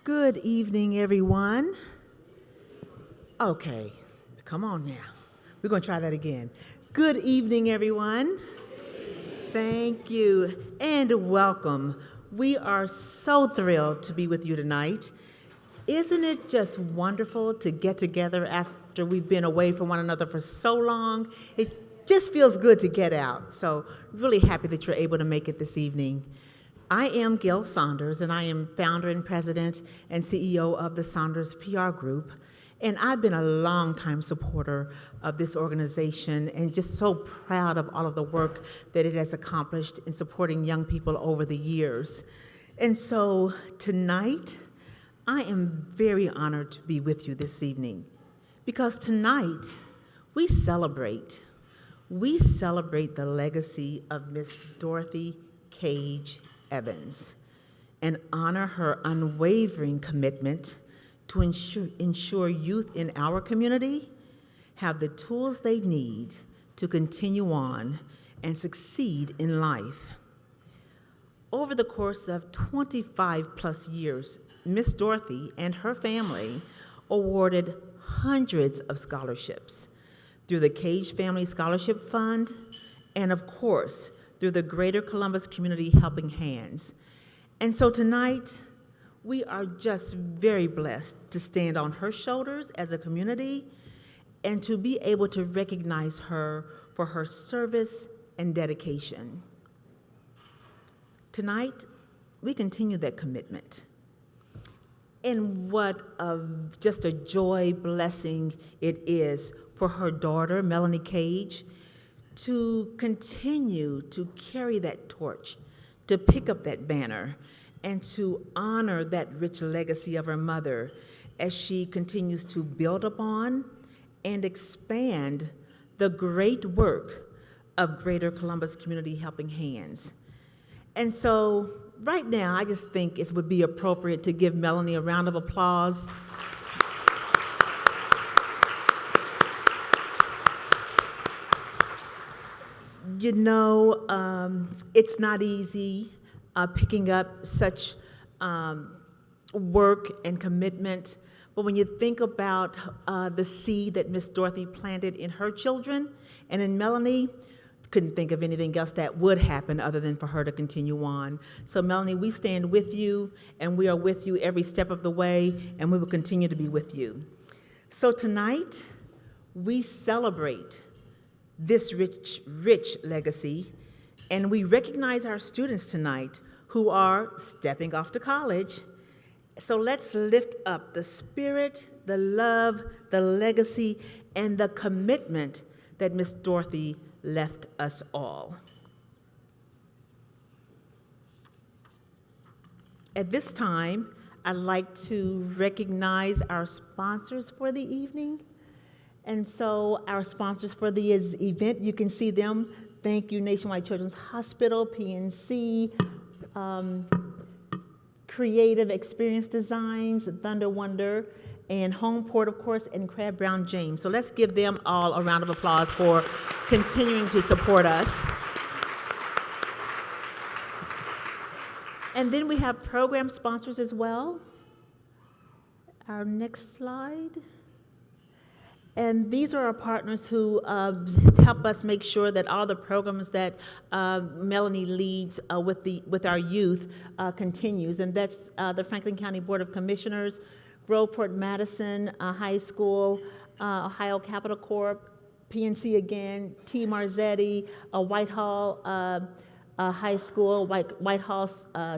Good evening, everyone. Okay, come on now. We're going to try that again. Good evening, everyone. Thank you, and welcome. We are so thrilled to be with you tonight. Isn't it just wonderful to get together after we've been away from one another for so long? It just feels good to get out. So really happy that you're able to make it this evening. I am Gail Saunders, and I am founder and president and CEO of the Saunders PR Group. And I've been a longtime supporter of this organization and just so proud of all of the work that it has accomplished in supporting young people over the years. And so tonight, I am very honored to be with you this evening because tonight we celebrate the legacy of Miss Dorothy Cage Evans and honor her unwavering commitment to ensure youth in our community have the tools they need to continue on and succeed in life. Over the course of 25 plus years, Miss Dorothy and her family awarded hundreds of scholarships through the Cage Family Scholarship Fund and, of course, through the Greater Columbus Community Helping Hands. And so tonight, we are just very blessed to stand on her shoulders as a community and to be able to recognize her for her service and dedication. Tonight, we continue that commitment. And what just a joy blessing it is for her daughter, Melanie Cage, to continue to carry that torch, to pick up that banner, and to honor that rich legacy of her mother as she continues to build upon and expand the great work of Greater Columbus Community Helping Hands. And so right now, I just think it would be appropriate to give Melanie a round of applause. You know, it's not easy picking up such work and commitment, but when you think about the seed that Miss Dorothy planted in her children and in Melanie, couldn't think of anything else that would happen other than for her to continue on. So Melanie, we stand with you, and we are with you every step of the way, and we will continue to be with you. So tonight, we celebrate this rich legacy, and we recognize our students tonight who are stepping off to college. So let's lift up the spirit, the love, the legacy, and the commitment that Miss Dorothy left us all. At this time, I'd like to recognize our sponsors for the evening. And so our sponsors for the event, you can see them. Thank you, Nationwide Children's Hospital, PNC, Creative Experience Designs, Thunder Wonder, and Homeport, of course, and Crab Brown James. So let's give them all a round of applause for continuing to support us. And then we have program sponsors as well. Our next slide. And these are our partners who help us make sure that all the programs that Melanie leads with our youth continues. And that's the Franklin County Board of Commissioners, Groveport Madison High School, Ohio Capital Corp, PNC again, T. Marzetti, Whitehall High School, Whitehall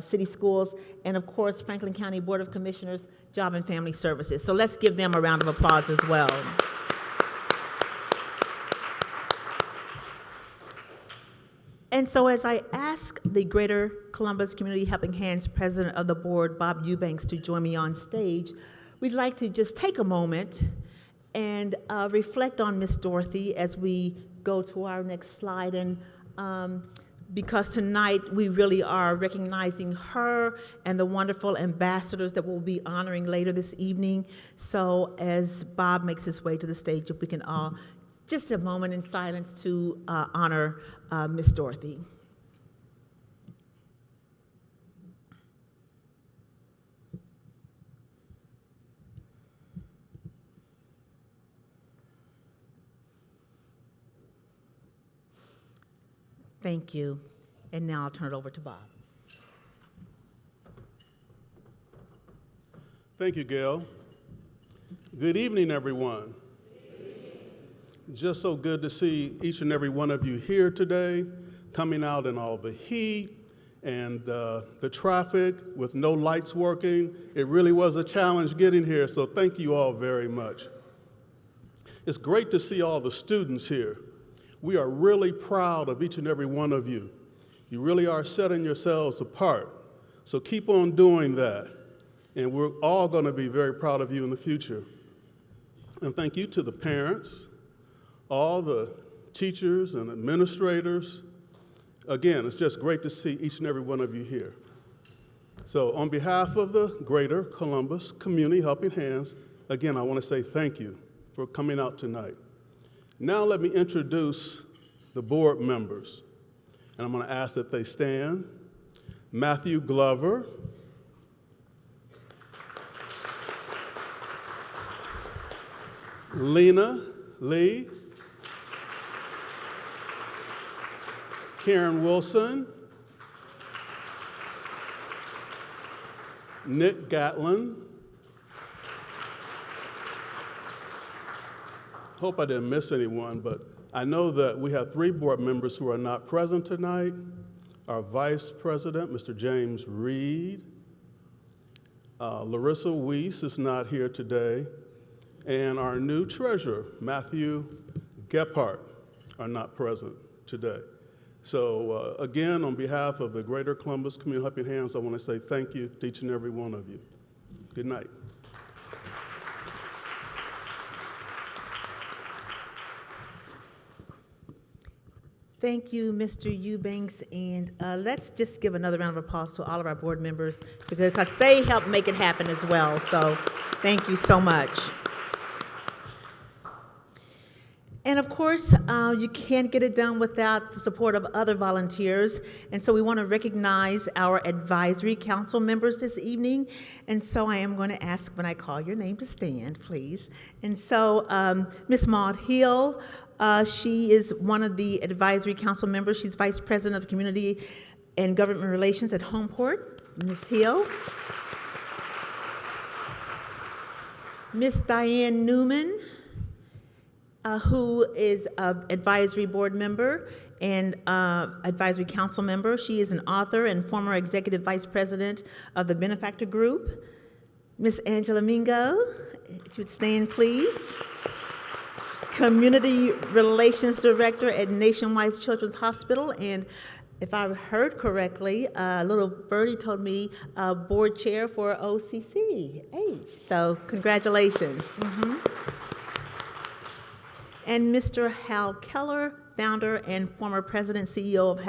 City Schools, and of course, Franklin County Board of Commissioners, Job and Family Services. So let's give them a round of applause as well. And so as I ask the Greater Columbus Community Helping Hands President of the Board, Bob Eubanks, to join me on stage, we'd like to just take a moment and reflect on Miss Dorothy as we go to our next slide. And because tonight we really are recognizing her and the wonderful ambassadors that we'll be honoring later this evening. So as Bob makes his way to the stage, if we can all just a moment in silence to honor Miss Dorothy. Thank you. And now I'll turn it over to Bob. Thank you, Gail. Good evening, everyone. Just so good to see each and every one of you here today, coming out in all the heat and the traffic with no lights working. It really was a challenge getting here, so thank you all very much. It's great to see all the students here. We are really proud of each and every one of you. You really are setting yourselves apart, so keep on doing that, and we're all going to be very proud of you in the future. And thank you to the parents, all the teachers and administrators. Again, it's just great to see each and every one of you here. So on behalf of the Greater Columbus Community Helping Hands, again, I want to say thank you for coming out tonight. Now let me introduce the board members, and I'm going to ask that they stand. Matthew Glover, Lena Lee, Karen Wilson, Nick Gatlin. Hope I didn't miss anyone, but I know that we have 3 board members who are not present tonight. Our Vice President, Mr. James Reed. Larissa Weiss is not here today. And our new treasurer, Matthew Gephardt, are not present today. So again, on behalf of the Greater Columbus Community Helping Hands, I want to say thank you to each and every one of you. Good night. Thank you, Mr. Eubanks, and let's just give another round of applause to all of our board members because they helped make it happen as well, so thank you so much. And of course, you can't get it done without the support of other volunteers. And so we want to recognize our advisory council members this evening. And so I am going to ask when I call your name to stand, please. And so Ms. Maud Hill, she is one of the advisory council members. She's vice president of community and government relations at Homeport. Ms. Hill. Ms. Diane Newman, who is an advisory board member and advisory council member. She is an author and former executive vice president of the Benefactor Group. Ms. Angela Mingo, if you'd stand, please. Community Relations Director at Nationwide Children's Hospital, and if I heard correctly, little birdie told me board chair for OCCH. So congratulations. And Mr. Hal Keller, founder and former president, CEO of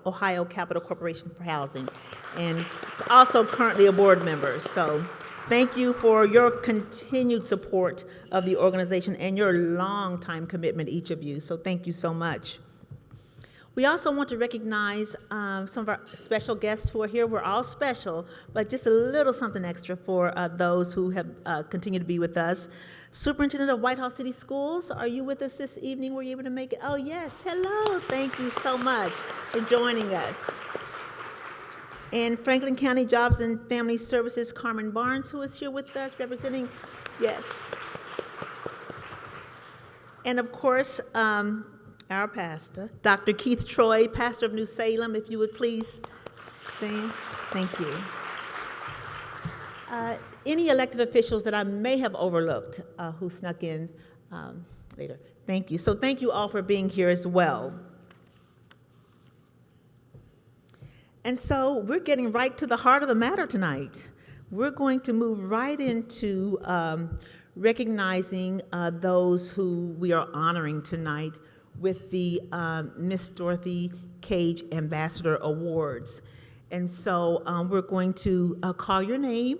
Ohio Capital Corporation for Housing, and also currently a board member. So thank you for your continued support of the organization and your long-time commitment, each of you. So thank you so much. We also want to recognize some of our special guests who are here. We're all special, but just a little something extra for those who have continued to be with us. Superintendent of Whitehall City Schools, are you with us this evening? Were you able to make it? Oh, yes. Hello. Thank you so much for joining us. And Franklin County Jobs and Family Services, Carmen Barnes, who is here with us representing, yes. And of course, our pastor, Dr. Keith Troy, pastor of New Salem, if you would please stand. Thank you. Any elected officials that I may have overlooked who snuck in later. Thank you. So thank you all for being here as well. And so we're getting right to the heart of the matter tonight. We're going to move right into recognizing those who we are honoring tonight with the Miss Dorothy Cage Ambassador Awards. And so we're going to call your name,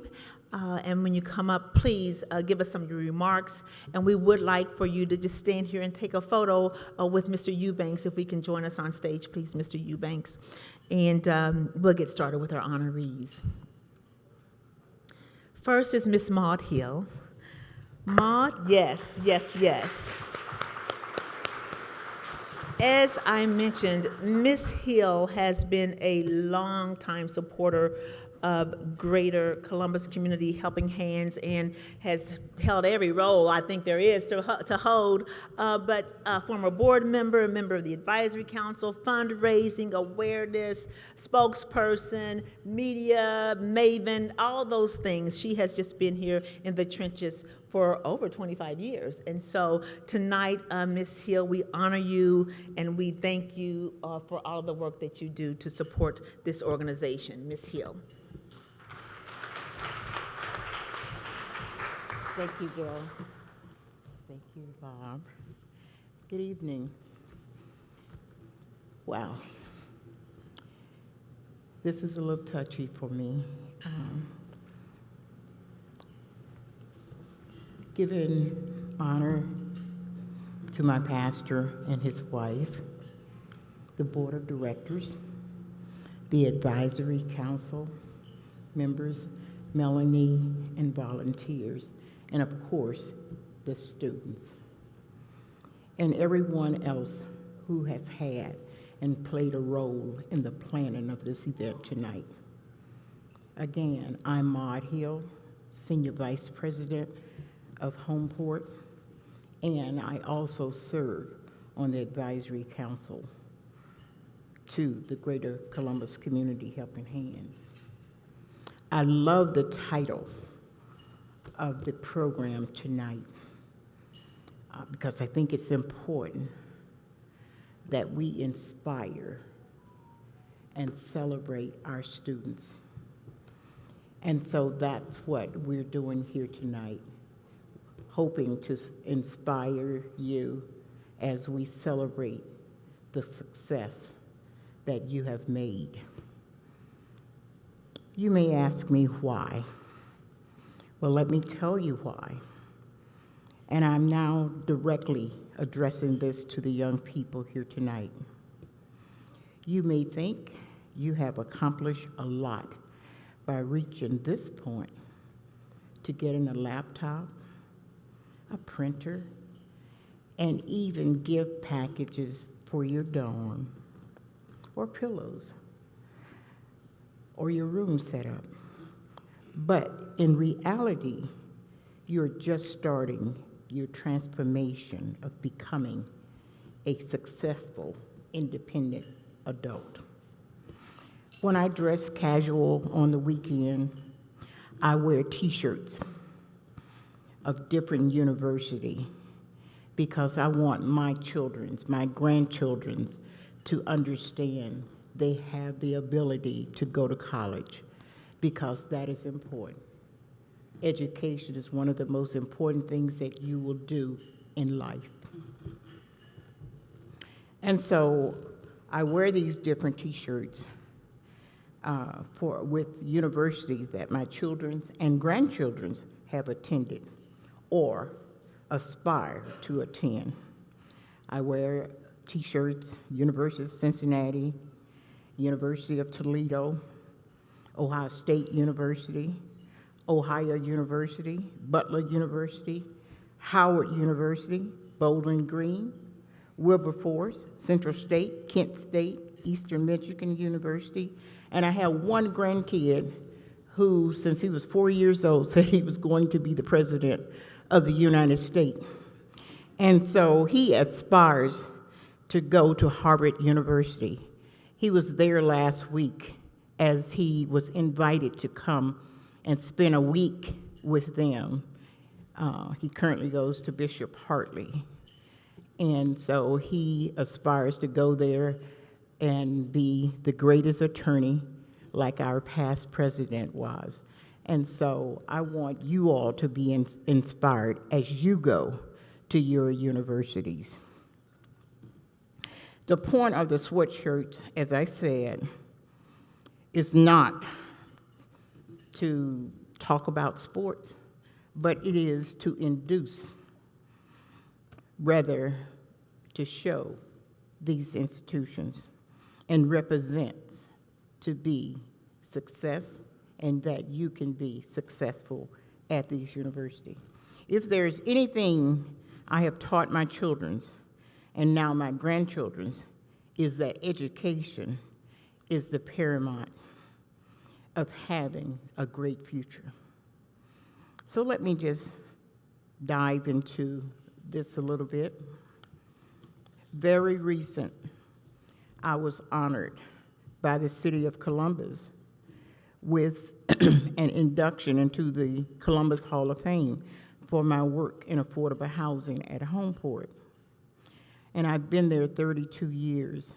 and when you come up, please give us some of your remarks. And we would like for you to just stand here and take a photo with Mr. Eubanks, if we can join us on stage, please, Mr. Eubanks. And we'll get started with our honorees. First is Miss Maud Hill. Maud, yes, yes, yes. As I mentioned, Miss Hill has been a longtime supporter of Greater Columbus Community Helping Hands and has held every role I think there is to hold, but former board member, a member of the advisory council, fundraising, awareness, spokesperson, media, maven, all those things. She has just been here in the trenches for over 25 years. And so tonight, Ms. Hill, we honor you and we thank you for all the work that you do to support this organization. Ms. Hill. Thank you, Bill. Thank you, Bob. Good evening. Wow. This is a little touchy for me. Giving honor to my pastor and his wife, the board of directors, the advisory council members, Melanie, and volunteers, and of course, the students, and everyone else who has had and played a role in the planning of this event tonight. Again, I'm Maud Hill, Senior Vice President of Homeport, and I also serve on the Advisory Council to the Greater Columbus Community Helping Hands. I love the title of the program tonight because I think it's important that we inspire and celebrate our students. And so that's what we're doing here tonight, hoping to inspire you as we celebrate the success that you have made. You may ask me why. Well, let me tell you why. And I'm now directly addressing this to the young people here tonight. You may think you have accomplished a lot by reaching this point to getting a laptop, a printer, and even gift packages for your dorm, or pillows, or your room setup. But in reality, you're just starting your transformation of becoming a successful, independent adult. When I dress casual on the weekend, I wear t-shirts of different universities because I want my children's, my grandchildren's to understand they have the ability to go to college because that is important. Education is one of the most important things that you will do in life. And so I wear these different t-shirts with universities that my children's and grandchildren's have attended or aspire to attend. I wear t-shirts, University of Cincinnati, University of Toledo, Ohio State University, Ohio University, Butler University, Howard University, Bowling Green, Wilberforce, Central State, Kent State, Eastern Michigan University, and I have one grandkid who, since he was 4 years old, said he was going to be the president of the United States. And so he aspires to go to Harvard University. He was there last week as he was invited to come and spend a week with them. He currently goes to Bishop Hartley. And so he aspires to go there and be the greatest attorney like our past president was. And so I want you all to be inspired as you go to your universities. The point of the sweatshirts, as I said, is not to talk about sports, but it is to induce, rather to show these institutions and represents to be success and that you can be successful at these universities. If there's anything I have taught my children and now my grandchildren's, is that education is the paramount of having a great future. So let me just dive into this a little bit. Very recent, I was honored by the city of Columbus with an induction into the Columbus Hall of Fame for my work in affordable housing at Homeport. And I've been there 32 years.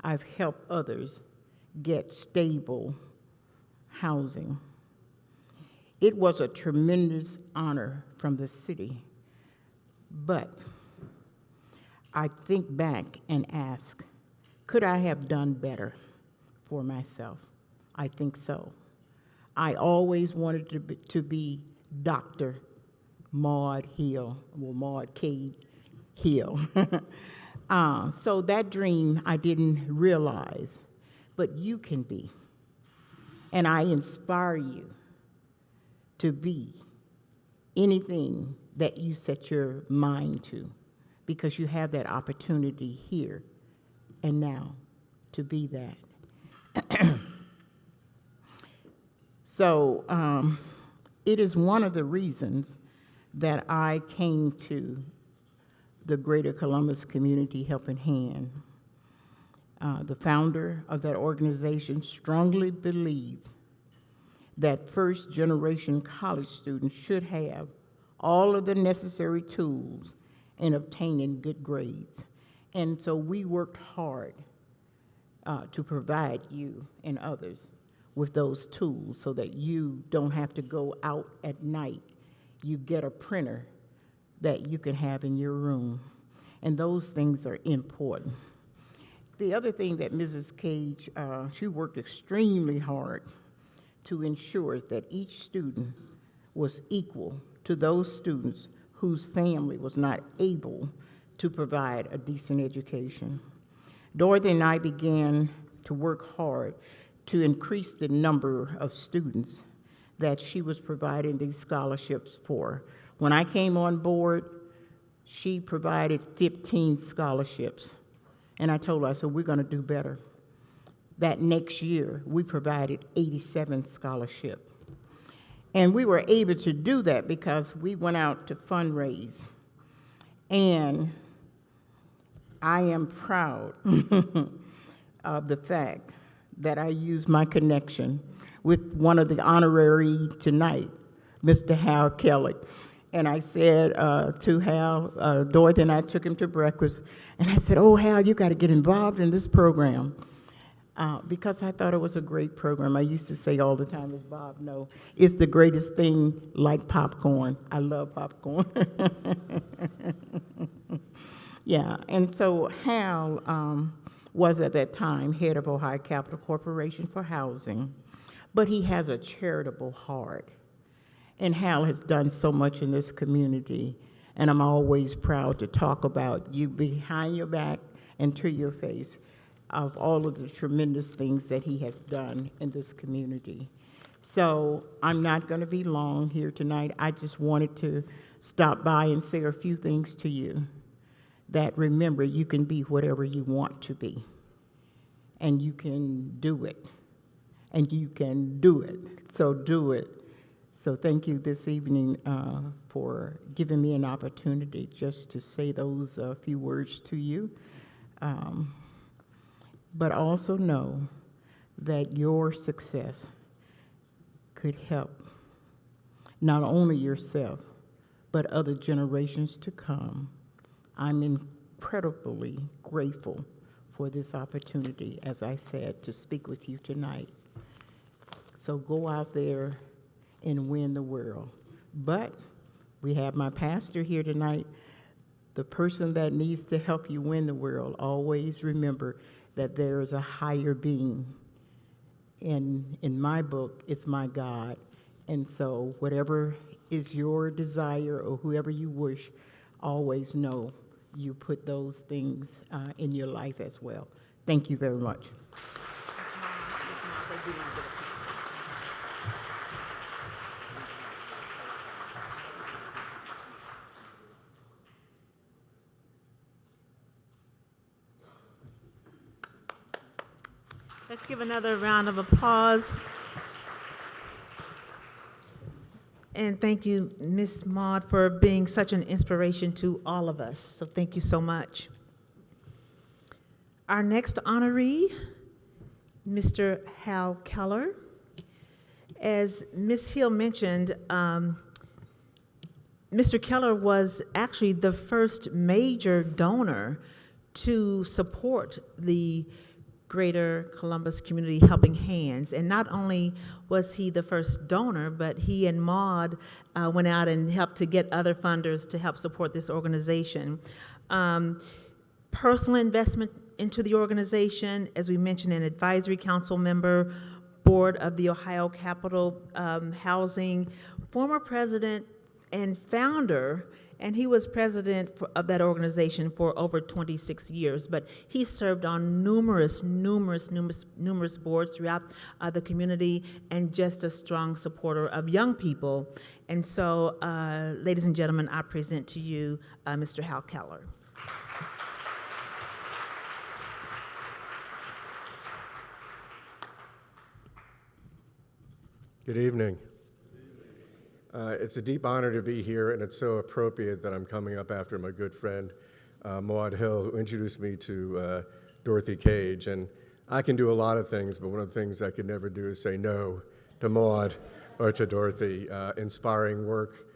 I've helped others get stable housing. It was a tremendous honor from the city, but I think back and ask, could I have done better for myself? I think so. I always wanted to be Dr. Maud Hill, well, Maud K. Hill. So that dream I didn't realize, but you can be. And I inspire you to be anything that you set your mind to, because you have that opportunity here and now to be that. So it is one of the reasons that I came to the Greater Columbus Community Helping Hand. The founder of that organization strongly believed that first-generation college students should have all of the necessary tools in obtaining good grades. And so we worked hard to provide you and others with those tools so that you don't have to go out at night. You get a printer that you can have in your room. And those things are important. The other thing that Mrs. Cage, she worked extremely hard to ensure that each student was equal to those students whose family was not able to provide a decent education. Dorothy and I began to work hard to increase the number of students that she was providing these scholarships for. When I came on board, she provided 15 scholarships. And I told her, I said, we're going to do better. That next year, we provided 87 scholarships. And we were able to do that because we went out to fundraise. And I am proud of the fact that I used my connection with one of the honorary tonight, Mr. Hal Kelly. And I said to Hal, Dorothy and I took him to breakfast, and I said, oh, Hal, you got to get involved in this program. Because I thought it was a great program. I used to say all the time, as Bob knows, it's the greatest thing like popcorn. I love popcorn. Yeah, and so Hal was at that time head of Ohio Capital Corporation for Housing, but he has a charitable heart. And Hal has done so much in this community, and I'm always proud to talk about you behind your back and to your face of all of the tremendous things that he has done in this community. So I'm not going to be long here tonight. I just wanted to stop by and say a few things to you, that remember, you can be whatever you want to be, and you can do it, and you can do it, so do it. So thank you this evening for giving me an opportunity just to say those few words to you. But also know that your success could help not only yourself, but other generations to come. I'm incredibly grateful for this opportunity, as I said, to speak with you tonight. So go out there and win the world. But we have my pastor here tonight. The person that needs to help you win the world, always remember that there is a higher being. In my book, it's my God. And so whatever is your desire or whoever you wish, always know you put those things in your life as well. Thank you very much. Let's give another round of applause. And thank you, Miss Maud, for being such an inspiration to all of us. So thank you so much. Our next honoree, Mr. Hal Keller. As Ms. Hill mentioned, Mr. Keller was actually the first major donor to support the Greater Columbus Community Helping Hands. And not only was he the first donor, but he and Maud went out and helped to get other funders to help support this organization. Personal investment into the organization, as we mentioned, an advisory council member, board of the Ohio Capitol Housing, former president and founder, and he was president of that organization for over 26 years, but he served on numerous boards throughout the community, and just a strong supporter of young people. And so, ladies and gentlemen, I present to you Mr. Hal Keller. Good evening. It's a deep honor to be here, and it's so appropriate that I'm coming up after my good friend, Maud Hill, who introduced me to Dorothy Cage. And I can do a lot of things, but one of the things I could never do is say no to Maud or to Dorothy. Inspiring work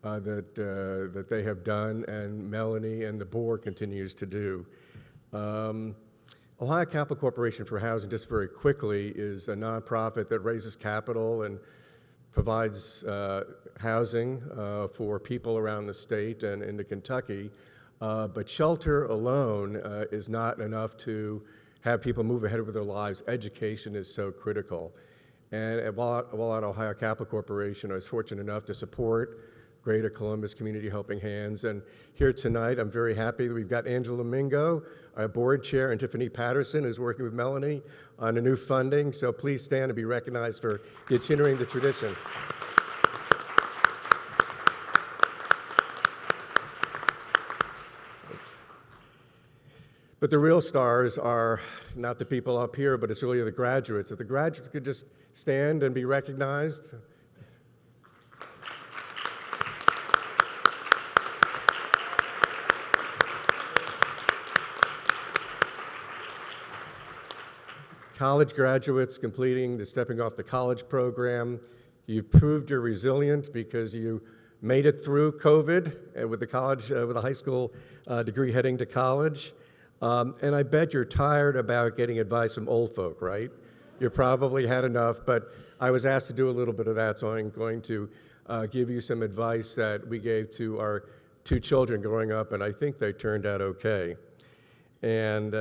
that they have done, and Melanie and the board continues to do. Ohio Capital Corporation for Housing, just very quickly, is a nonprofit that raises capital and provides housing for people around the state and into Kentucky. But shelter alone is not enough to have people move ahead with their lives. Education is so critical. And while at Ohio Capital Corporation, I was fortunate enough to support Greater Columbus Community Helping Hands. And here tonight, I'm very happy that we've got Angela Mingo, our board chair, and Tiffany Patterson, who's working with Melanie on a new funding. So please stand and be recognized for continuing the tradition. But the real stars are not the people up here, but it's really the graduates. If the graduates could just stand and be recognized. College graduates completing the Stepping Off to College program, you've proved you're resilient because you made it through COVID with a high school degree heading to college. And I bet you're tired about getting advice from old folk, right? You probably had enough, but I was asked to do a little bit of that, so I'm going to give you some advice that we gave to our 2 children growing up, and I think they turned out okay. And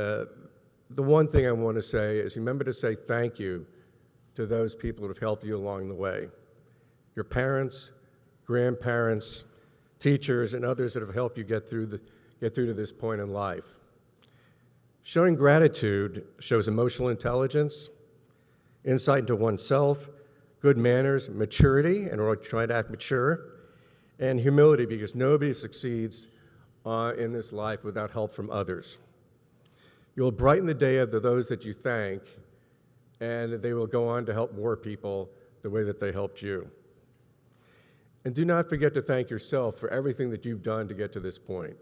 the one thing I want to say is remember to say thank you to those people who have helped you along the way. Your parents, grandparents, teachers, and others that have helped you get through to this point in life. Showing gratitude shows emotional intelligence, insight into oneself, good manners, maturity, and we're trying to act mature, and humility, because nobody succeeds in this life without help from others. You will brighten the day of those that you thank, and they will go on to help more people the way that they helped you. And do not forget to thank yourself for everything that you've done to get to this point,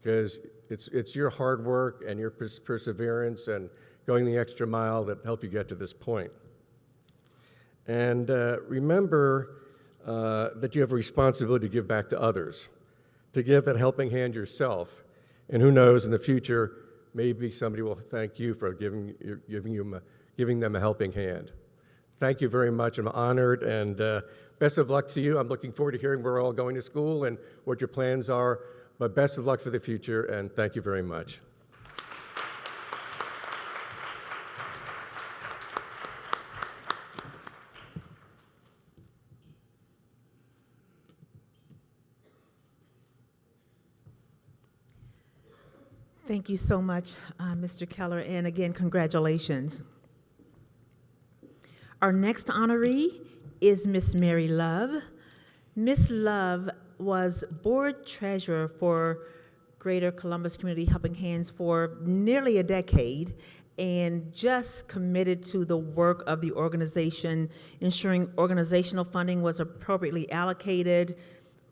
because it's your hard work and your perseverance and going the extra mile that helped you get to this point. And remember that you have a responsibility to give back to others, to give that helping hand yourself. And who knows, in the future, maybe somebody will thank you for giving them a helping hand. Thank you very much. I'm honored, and best of luck to you. I'm looking forward to hearing where we're all going to school and what your plans are, but best of luck for the future, and thank you very much. Thank you so much, Mr. Keller, and again, congratulations. Our next honoree is Miss Mary Love. Miss Love was board treasurer for Greater Columbus Community Helping Hands for nearly a decade, and just committed to the work of the organization, ensuring organizational funding was appropriately allocated,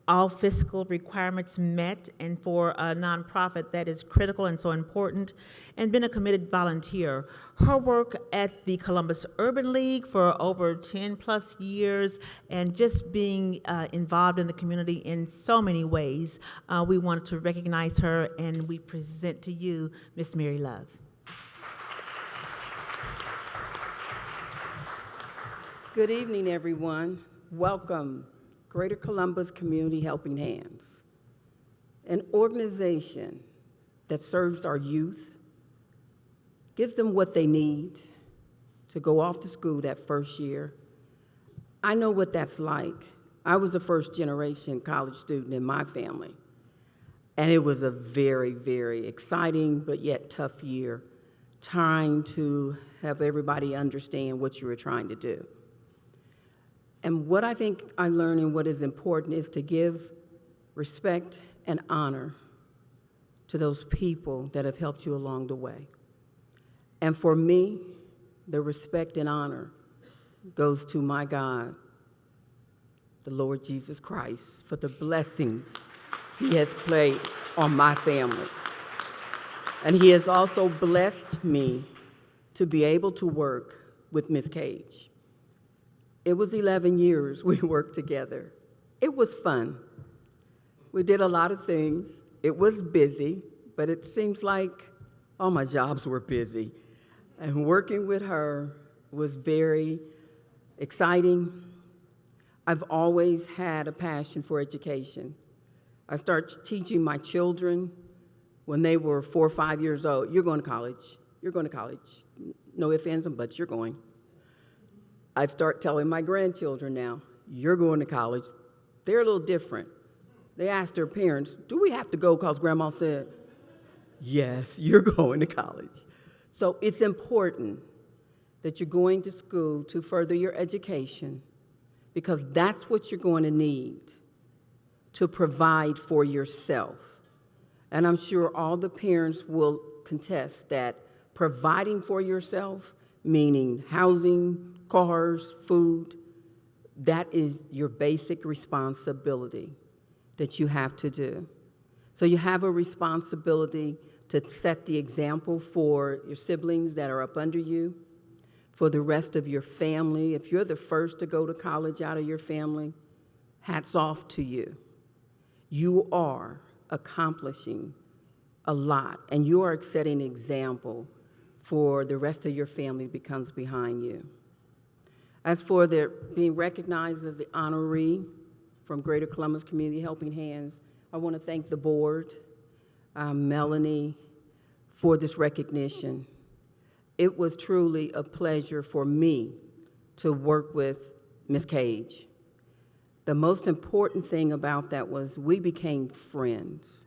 all fiscal requirements met, and for a nonprofit that is critical and so important, and been a committed volunteer. Her work at the Columbus Urban League for over 10 plus years, and just being involved in the community in so many ways. We wanted to recognize her, and we present to you Miss Mary Love. Good evening, everyone. Welcome. Greater Columbus Community Helping Hands, an organization that serves our youth, gives them what they need to go off to school that first year. I know what that's like. I was a first-generation college student in my family, and it was a very, very exciting but yet tough year, trying to have everybody understand what you were trying to do. And what I think I learned and what is important is to give respect and honor to those people that have helped you along the way. And for me, the respect and honor goes to my God, the Lord Jesus Christ, for the blessings He has placed on my family. And He has also blessed me to be able to work with Ms. Cage. It was 11 years we worked together. It was fun. We did a lot of things. It was busy, but it seems like all my jobs were busy. And working with her was very exciting. I've always had a passion for education. I started teaching my children when they were 4 or 5 years old. You're going to college. You're going to college. No ifs, ands, and buts. You're going. I start telling my grandchildren now, you're going to college. They're a little different. They ask their parents, do we have to go because Grandma said, yes, you're going to college. So it's important that you're going to school to further your education, because that's what you're going to need to provide for yourself. And I'm sure all the parents will contest that providing for yourself, meaning housing, cars, food, that is your basic responsibility that you have to do. So you have a responsibility to set the example for your siblings that are up under you, for the rest of your family. If you're the first to go to college out of your family, hats off to you. You are accomplishing a lot, and you are setting an example for the rest of your family that comes behind you. As for their being recognized as the honoree from Greater Columbus Community Helping Hands, I want to thank the board, Melanie, for this recognition. It was truly a pleasure for me to work with Ms. Cage. The most important thing about that was we became friends.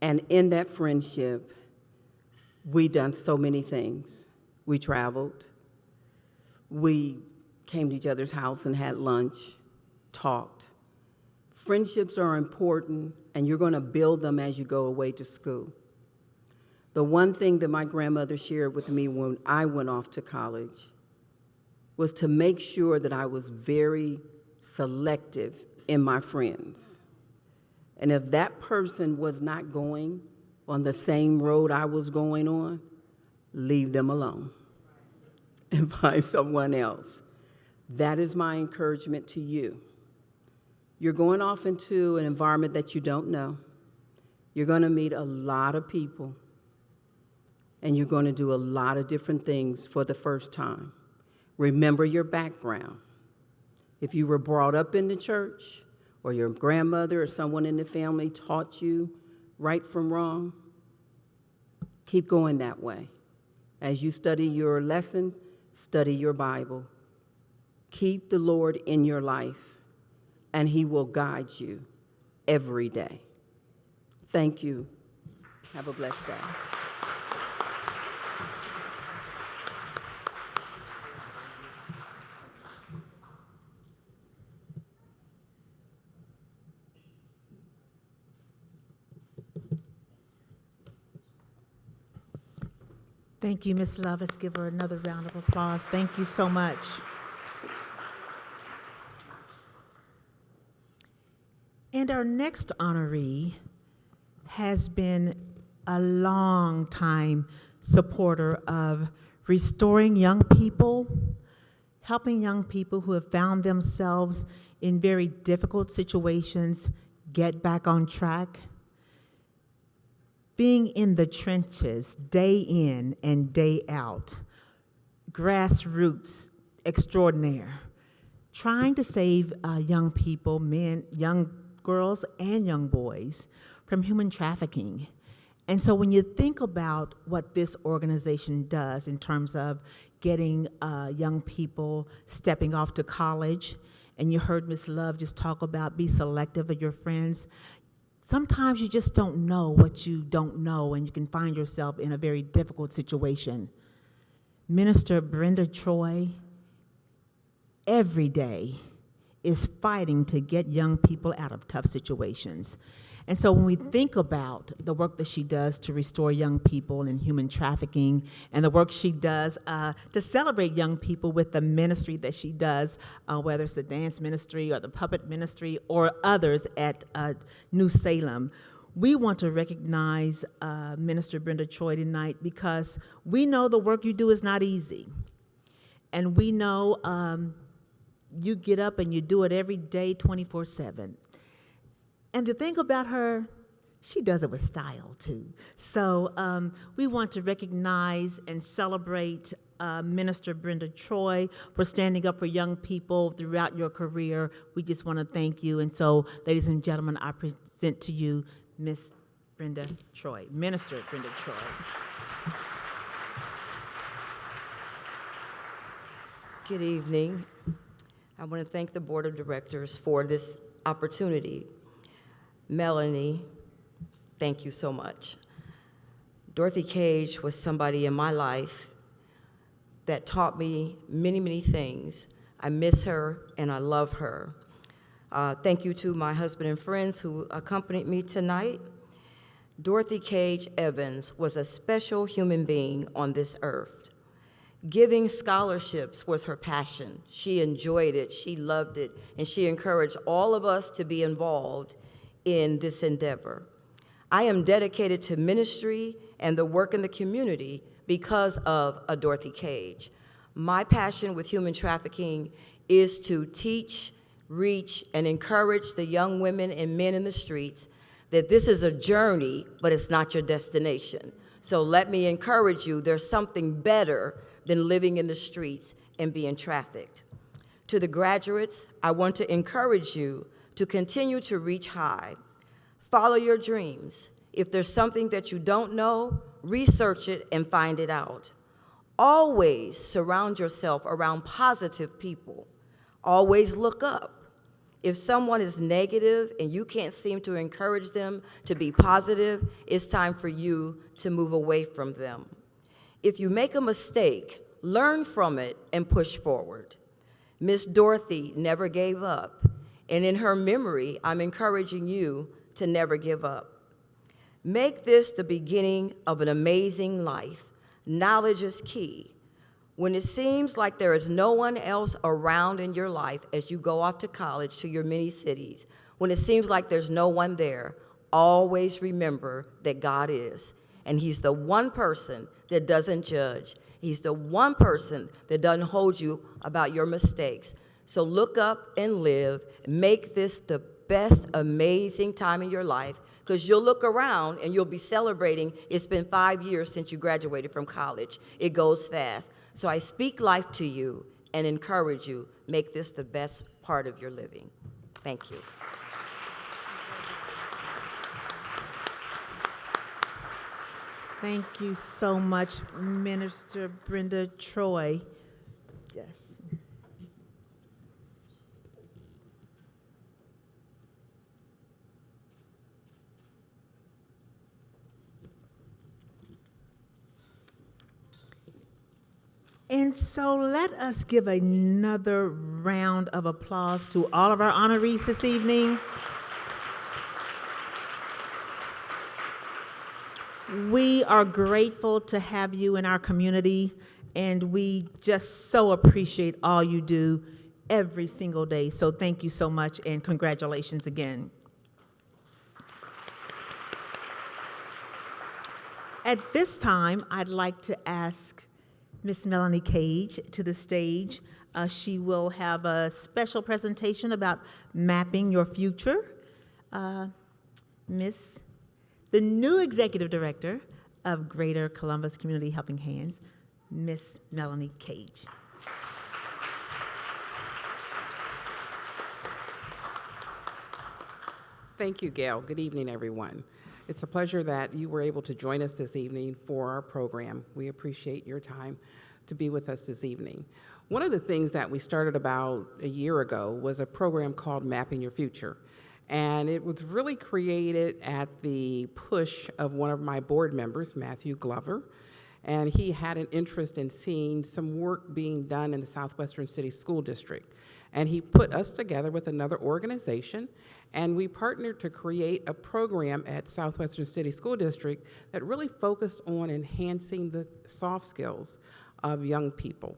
And in that friendship, we done so many things. We traveled. We came to each other's house and had lunch, talked. Friendships are important, and you're going to build them as you go away to school. The one thing that my grandmother shared with me when I went off to college was to make sure that I was very selective in my friends. And if that person was not going on the same road I was going on, leave them alone and find someone else. That is my encouragement to you. You're going off into an environment that you don't know. You're going to meet a lot of people, and you're going to do a lot of different things for the first time. Remember your background. If you were brought up in the church, or your grandmother or someone in the family taught you right from wrong, keep going that way. As you study your lesson, study your Bible. Keep the Lord in your life, and He will guide you every day. Thank you. Have a blessed day. Thank you, Ms. Love. Let's give her another round of applause. Thank you so much. And our next honoree has been a long time supporter of restoring young people, helping young people who have found themselves in very difficult situations get back on track. Being in the trenches day in and day out, grassroots extraordinaire, trying to save young people, men, young girls and young boys from human trafficking. And so when you think about what this organization does in terms of getting young people stepping off to college, and you heard Ms. Love just talk about be selective of your friends, sometimes you just don't know what you don't know, and you can find yourself in a very difficult situation. Minister Brenda Troy, every day, is fighting to get young people out of tough situations. And so when we think about the work that she does to restore young people in human trafficking, and the work she does to celebrate young people with the ministry that she does, whether it's the dance ministry or the puppet ministry or others at New Salem, we want to recognize Minister Brenda Troy tonight because we know the work you do is not easy. And we know you get up and you do it every day, 24/7. And the thing about her, she does it with style too. So we want to recognize and celebrate Minister Brenda Troy for standing up for young people throughout your career. We just want to thank you. And so, ladies and gentlemen, I present to you Miss Brenda Troy, Minister Brenda Troy. Good evening. I want to thank the Board of Directors for this opportunity. Melanie, thank you so much. Dorothy Cage was somebody in my life that taught me many, many things. I miss her and I love her. Thank you to my husband and friends who accompanied me tonight. Dorothy Cage Evans was a special human being on this earth. Giving scholarships was her passion. She enjoyed it, she loved it, and she encouraged all of us to be involved in this endeavor. I am dedicated to ministry and the work in the community because of a Dorothy Cage. My passion with human trafficking is to teach, reach, and encourage the young women and men in the streets that this is a journey, but it's not your destination. So let me encourage you, there's something better than living in the streets and being trafficked. To the graduates, I want to encourage you to continue to reach high. Follow your dreams. If there's something that you don't know, research it and find it out. Always surround yourself around positive people. Always look up. If someone is negative and you can't seem to encourage them to be positive, it's time for you to move away from them. If you make a mistake, learn from it and push forward. Miss Dorothy never gave up. And in her memory, I'm encouraging you to never give up. Make this the beginning of an amazing life. Knowledge is key. When it seems like there is no one else around in your life as you go off to college to your many cities, when it seems like there's no one there, always remember that God is. And He's the one person that doesn't judge. He's the one person that doesn't hold you about your mistakes. So look up and live. Make this the best, amazing time in your life, because you'll look around and you'll be celebrating. It's been 5 years since you graduated from college. It goes fast. So I speak life to you and encourage you. Make this the best part of your living. Thank you. Thank you so much, Minister Brenda Troy. Yes. And so let us give another round of applause to all of our honorees this evening. We are grateful to have you in our community, and we just so appreciate all you do every single day. So thank you so much, and congratulations again. At this time, I'd like to ask Miss Melanie Cage to the stage. She will have a special presentation about mapping your future. The new Executive Director of Greater Columbus Community Helping Hands, Miss Melanie Cage. Thank you, Gail. Good evening, everyone. It's a pleasure that you were able to join us this evening for our program. We appreciate your time to be with us this evening. One of the things that we started about a year ago was a program called Mapping Your Future. And it was really created at the push of one of my board members, Matthew Glover. And he had an interest in seeing some work being done in the Southwestern City School District. And he put us together with another organization, and we partnered to create a program at Southwestern City School District that really focused on enhancing the soft skills of young people.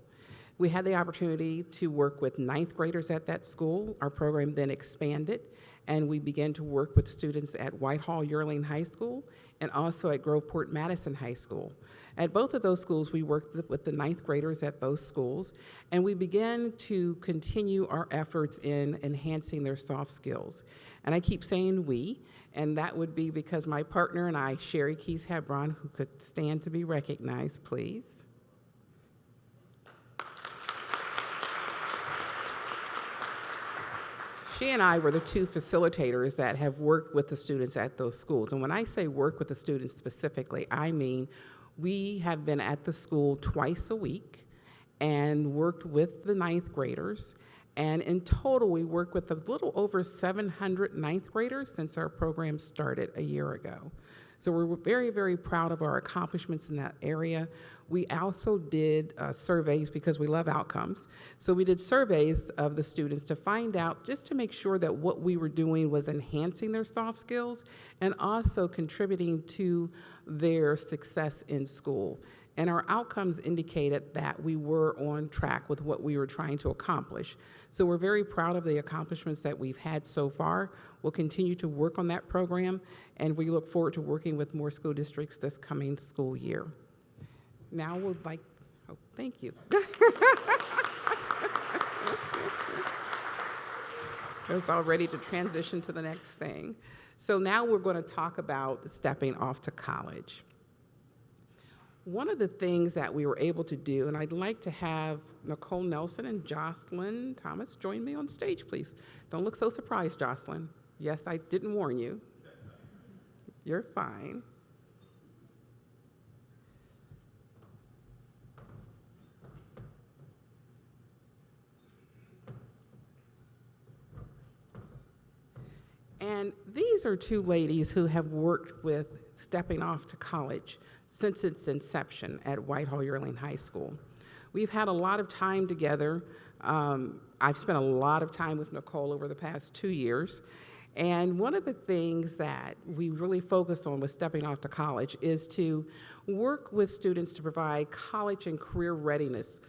We had the opportunity to work with ninth graders at that school. Our program then expanded, and we began to work with students at Whitehall-Yearling High School and also at Groveport-Madison High School. At both of those schools, we worked with the ninth graders at those schools, and we began to continue our efforts in enhancing their soft skills. And I keep saying we, and that would be because my partner and I, Sherry Keys-Hebron, who could stand to be recognized, please. She and I were the two facilitators that have worked with the students at those schools. And when I say work with the students specifically, I mean we have been at the school twice a week and worked with the ninth graders. And in total, we worked with a little over 700 ninth graders since our program started a year ago. So we're very, very proud of our accomplishments in that area. We also did surveys because we love outcomes. So we did surveys of the students to find out, just to make sure that what we were doing was enhancing their soft skills and also contributing to their success in school. And our outcomes indicated that we were on track with what we were trying to accomplish. So we're very proud of the accomplishments that we've had so far. We'll continue to work on that program, and we look forward to working with more school districts this coming school year. Now we'd like, oh, thank you. I was all ready to transition to the next thing. So now we're going to talk about stepping off to college. One of the things that we were able to do, and I'd like to have Nicole Nelson and Jocelyn Thomas join me on stage, please. Don't look so surprised, Jocelyn. Yes, I didn't warn you. You're fine. And these are two ladies who have worked with Stepping Off to College since its inception at Whitehall-Yearling High School. We've had a lot of time together. I've spent a lot of time with Nicole over the past 2 years. And one of the things that we really focus on with Stepping Off to College is to work with students to provide college and career readiness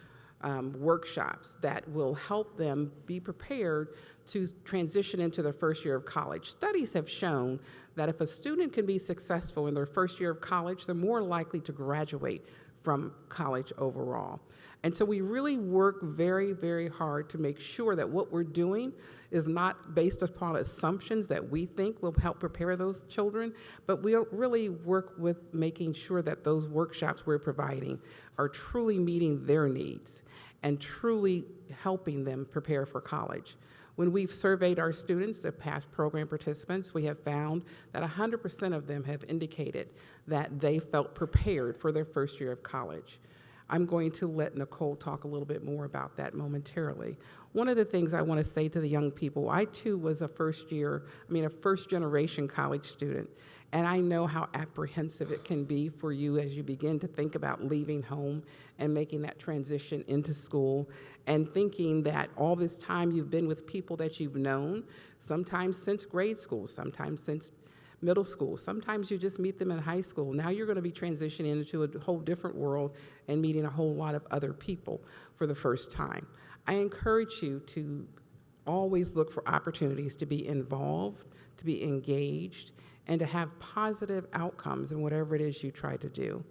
workshops that will help them be prepared to transition into their first year of college. Studies have shown that if a student can be successful in their first year of college, they're more likely to graduate from college overall. And so we really work very, very hard to make sure that what we're doing is not based upon assumptions that we think will help prepare those children, but we'll really work with making sure that those workshops we're providing are truly meeting their needs and truly helping them prepare for college. When we've surveyed our students, the past program participants, we have found that 100% of them have indicated that they felt prepared for their first year of college. I'm going to let Nicole talk a little bit more about that momentarily. One of the things I want to say to the young people, I too was a first generation college student, and I know how apprehensive it can be for you as you begin to think about leaving home and making that transition into school, and thinking that all this time you've been with people that you've known, sometimes since grade school, sometimes since middle school. Sometimes you just meet them in high school. Now you're going to be transitioning into a whole different world and meeting a whole lot of other people for the first time. I encourage you to always look for opportunities to be involved, to be engaged, and to have positive outcomes in whatever it is you try to do.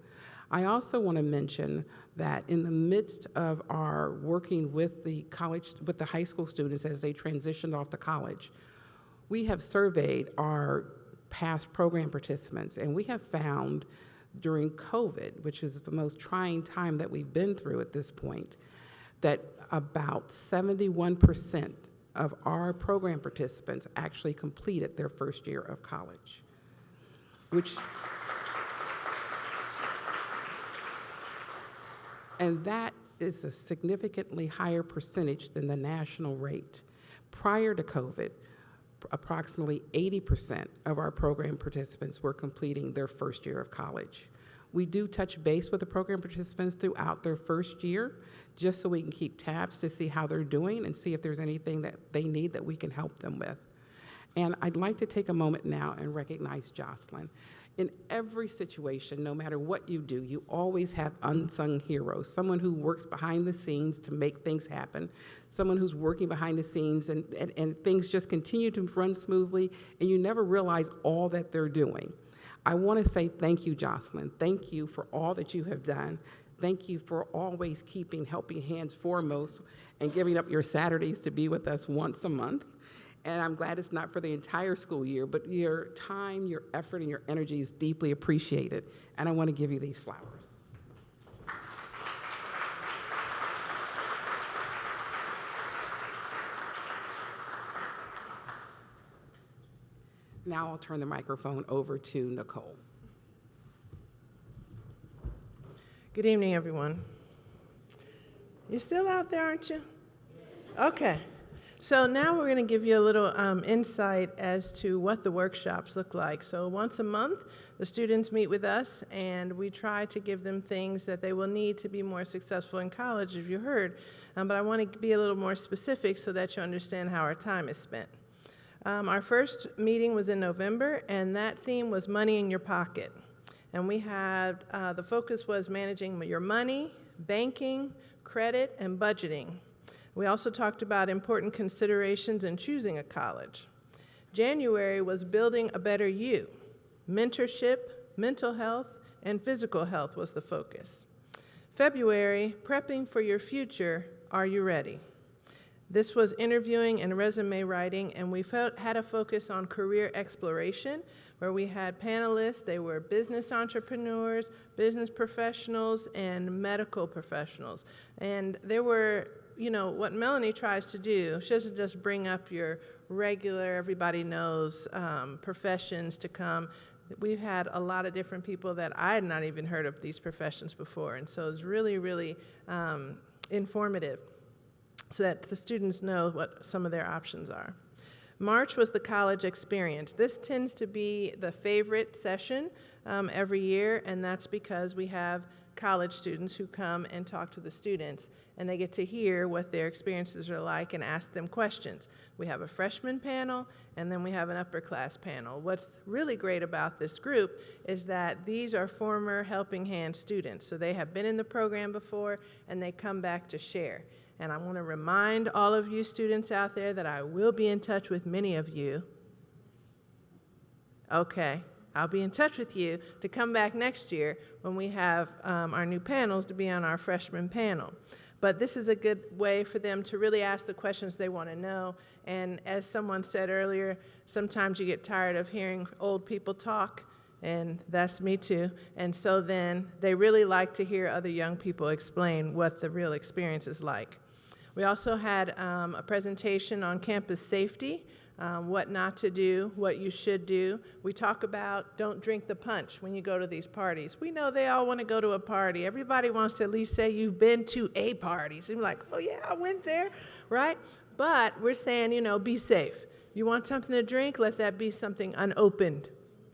I also want to mention that in the midst of our working with the high school students as they transitioned off to college, we have surveyed our past program participants, and we have found during COVID, which is the most trying time that we've been through at this point, that about 71% of our program participants actually completed their first year of college, and that is a significantly higher percentage than the national rate. Prior to COVID, approximately 80% of our program participants were completing their first year of college. We do touch base with the program participants throughout their first year, just so we can keep tabs to see how they're doing and see if there's anything that they need that we can help them with. And I'd like to take a moment now and recognize Jocelyn. In every situation, no matter what you do, you always have unsung heroes, someone who works behind the scenes to make things happen, someone who's working behind the scenes and things just continue to run smoothly and you never realize all that they're doing. I want to say thank you, Jocelyn. Thank you for all that you have done. Thank you for always keeping Helping Hands foremost and giving up your Saturdays to be with us once a month. And I'm glad it's not for the entire school year, but your time, your effort, and your energy is deeply appreciated. And I want to give you these flowers. Now I'll turn the microphone over to Nicole. Good evening, everyone. You're still out there, aren't you? Okay. So now we're going to give you a little insight as to what the workshops look like. So once a month, the students meet with us, and we try to give them things that they will need to be more successful in college, as you heard. But I want to be a little more specific so that you understand how our time is spent. Our first meeting was in November, and that theme was money in your pocket. And we had, the focus was managing your money, banking, credit, and budgeting. We also talked about important considerations in choosing a college. January was building a better you. Mentorship, mental health, and physical health was the focus. February, prepping for your future, are you ready? This was interviewing and resume writing, and we had a focus on career exploration, where we had panelists. They were business entrepreneurs, business professionals, and medical professionals. And there were, what Melanie tries to do, she doesn't just bring up your regular, everybody knows professions to come. We've had a lot of different people that I had not even heard of these professions before, and so it's really, really informative so that the students know what some of their options are. March was the college experience. This tends to be the favorite session every year, and that's because we have college students who come and talk to the students, and they get to hear what their experiences are like and ask them questions. We have a freshman panel, and then we have an upper class panel. What's really great about this group is that these are former Helping Hand students, so they have been in the program before, and they come back to share. And I want to remind all of you students out there that I will be in touch with many of you. Okay, I'll be in touch with you to come back next year when we have our new panels to be on our freshman panel. But this is a good way for them to really ask the questions they want to know. And as someone said earlier, sometimes you get tired of hearing old people talk, and that's me too. And so then they really like to hear other young people explain what the real experience is like. We also had a presentation on campus safety, what not to do, what you should do. We talk about don't drink the punch when you go to these parties. We know they all want to go to a party. Everybody wants to at least say you've been to a party. So you're like, oh yeah, I went there, right? But we're saying, be safe. You want something to drink, let that be something unopened.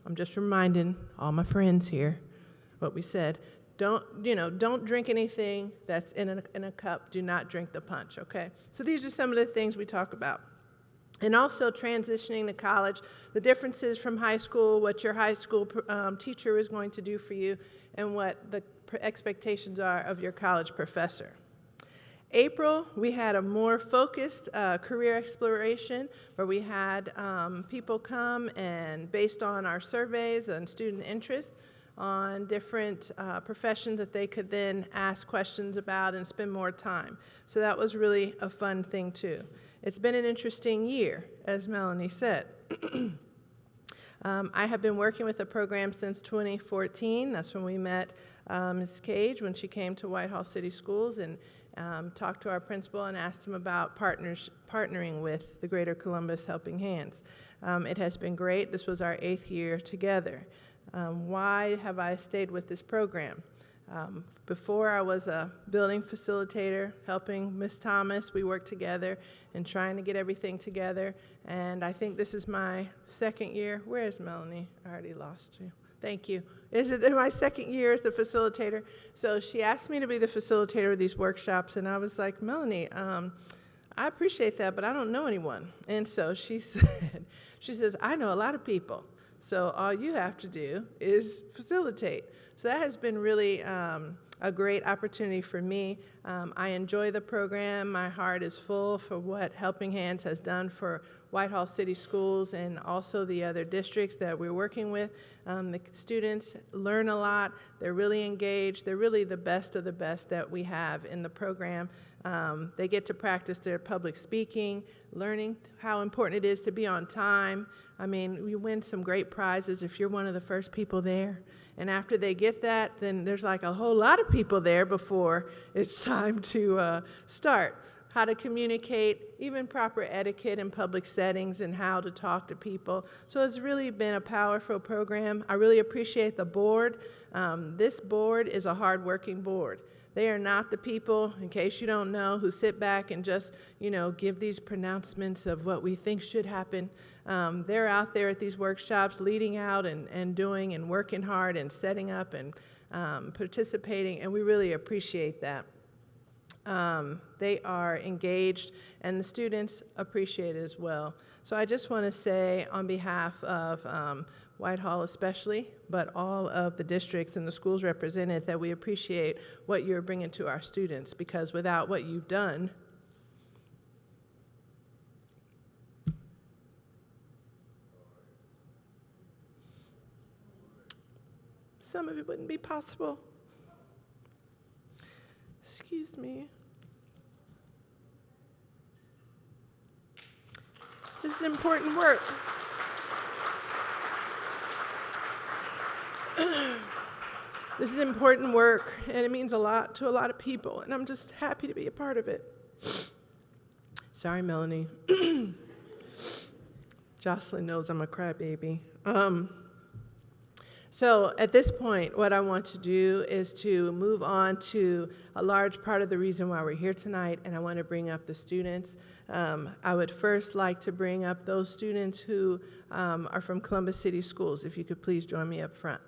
I'm just reminding all my friends here what we said. Don't drink anything that's in a cup. Do not drink the punch, okay? So these are some of the things we talk about. And also transitioning to college, the differences from high school, what your high school teacher is going to do for you, and what the expectations are of your college professor. April, we had a more focused career exploration where we had people come and based on our surveys and student interest on different professions that they could then ask questions about and spend more time. So that was really a fun thing too. It's been an interesting year, as Melanie said. I have been working with the program since 2014. That's when we met Ms. Cage when she came to Whitehall City Schools and talked to our principal and asked him about partnering with the Greater Columbus Helping Hands. It has been great. This was our 8th year together. Why have I stayed with this program? Before I was a building facilitator, helping Ms. Thomas. We worked together and trying to get everything together. And I think this is my 2nd year. Where is Melanie? I already lost you. Thank you. Is it my 2nd year as the facilitator? So she asked me to be the facilitator of these workshops, and I was like, Melanie, I appreciate that, but I don't know anyone. And so she says, I know a lot of people. So all you have to do is facilitate. So that has been really a great opportunity for me. I enjoy the program. My heart is full for what Helping Hands has done for Whitehall City Schools and also the other districts that we're working with. The students learn a lot. They're really engaged. They're really the best of the best that we have in the program. They get to practice their public speaking, learning how important it is to be on time. I mean, we win some great prizes if you're one of the first people there. And after they get that, then there's like a whole lot of people there before it's time to start. How to communicate, even proper etiquette in public settings and how to talk to people. So it's really been a powerful program. I really appreciate the board. This board is a hard-working board. They are not the people, in case you don't know, who sit back and just, give these pronouncements of what we think should happen. They're out there at these workshops leading out and doing and working hard and setting up and participating, and we really appreciate that. They are engaged, and the students appreciate it as well. So I just want to say on behalf of Whitehall especially, but all of the districts and the schools represented, that we appreciate what you're bringing to our students, because without what you've done, some of it wouldn't be possible. Excuse me. This is important work. This is important work, and it means a lot to a lot of people, and I'm just happy to be a part of it. Sorry, Melanie. Jocelyn knows I'm a crybaby. So at this point, what I want to do is to move on to a large part of the reason why we're here tonight, and I want to bring up the students. I would first like to bring up those students who are from Columbus City Schools. If you could please join me up front.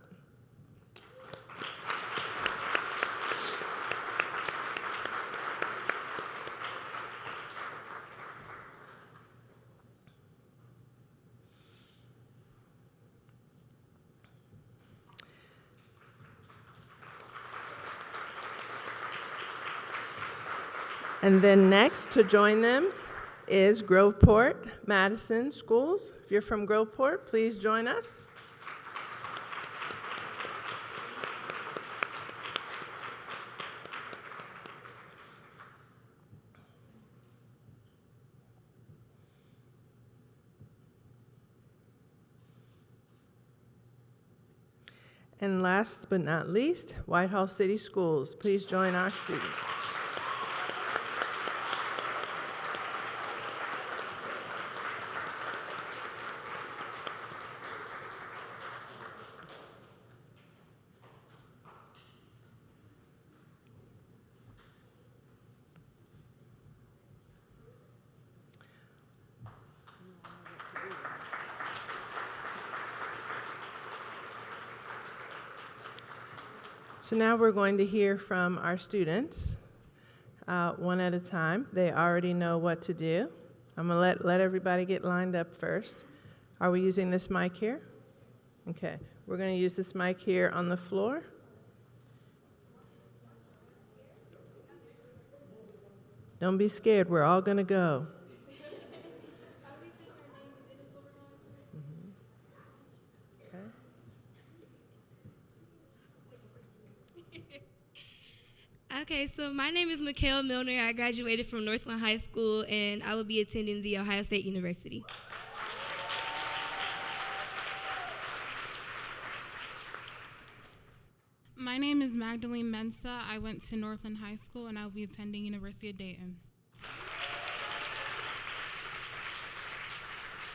And then next to join them is Groveport Madison Schools. If you're from Groveport, please join us. And last but not least, Whitehall City Schools. Please join our students. So now we're going to hear from our students, one at a time. They already know what to do. I'm going to let everybody get lined up first. Are we using this mic here? Okay. We're going to use this mic here on the floor. Don't be scared. We're all going to go. Okay, so my name is Mikhail Milner. I graduated from Northland High School, and I will be attending The Ohio State University. My name is Magdalene Mensa. I went to Northland High School, and I will be attending University of Dayton.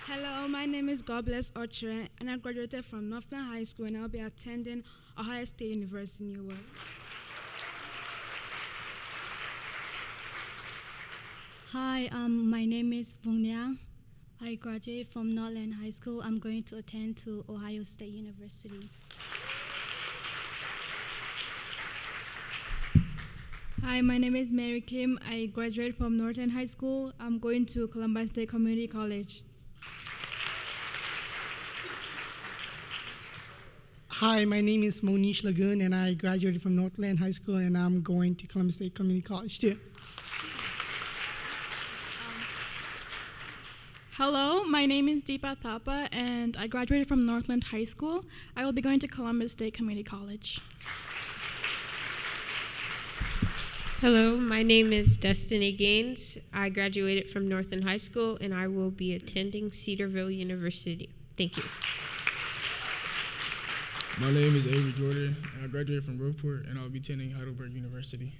Hello, my name is God Bless Archer, and I graduated from Northland High School, and I'll be attending Ohio State University in Newark. Hi, my name is Vung Liang. I graduated from Northland High School. I'm going to attend to Ohio State University. Hi, my name is Mary Kim. I graduated from Northland High School. I'm going to Columbus State Community College. Hi, my name is Monish Lagoon, and I graduated from Northland High School, and I'm going to Columbus State Community College too. Hello, my name is Deepa Thapa, and I graduated from Northland High School. I will be going to Columbus State Community College. Hello, my name is Destiny Gaines. I graduated from Northland High School, and I will be attending Cedarville University. Thank you. My name is Avery Jordan, and I graduated from Groveport, and I'll be attending Heidelberg University.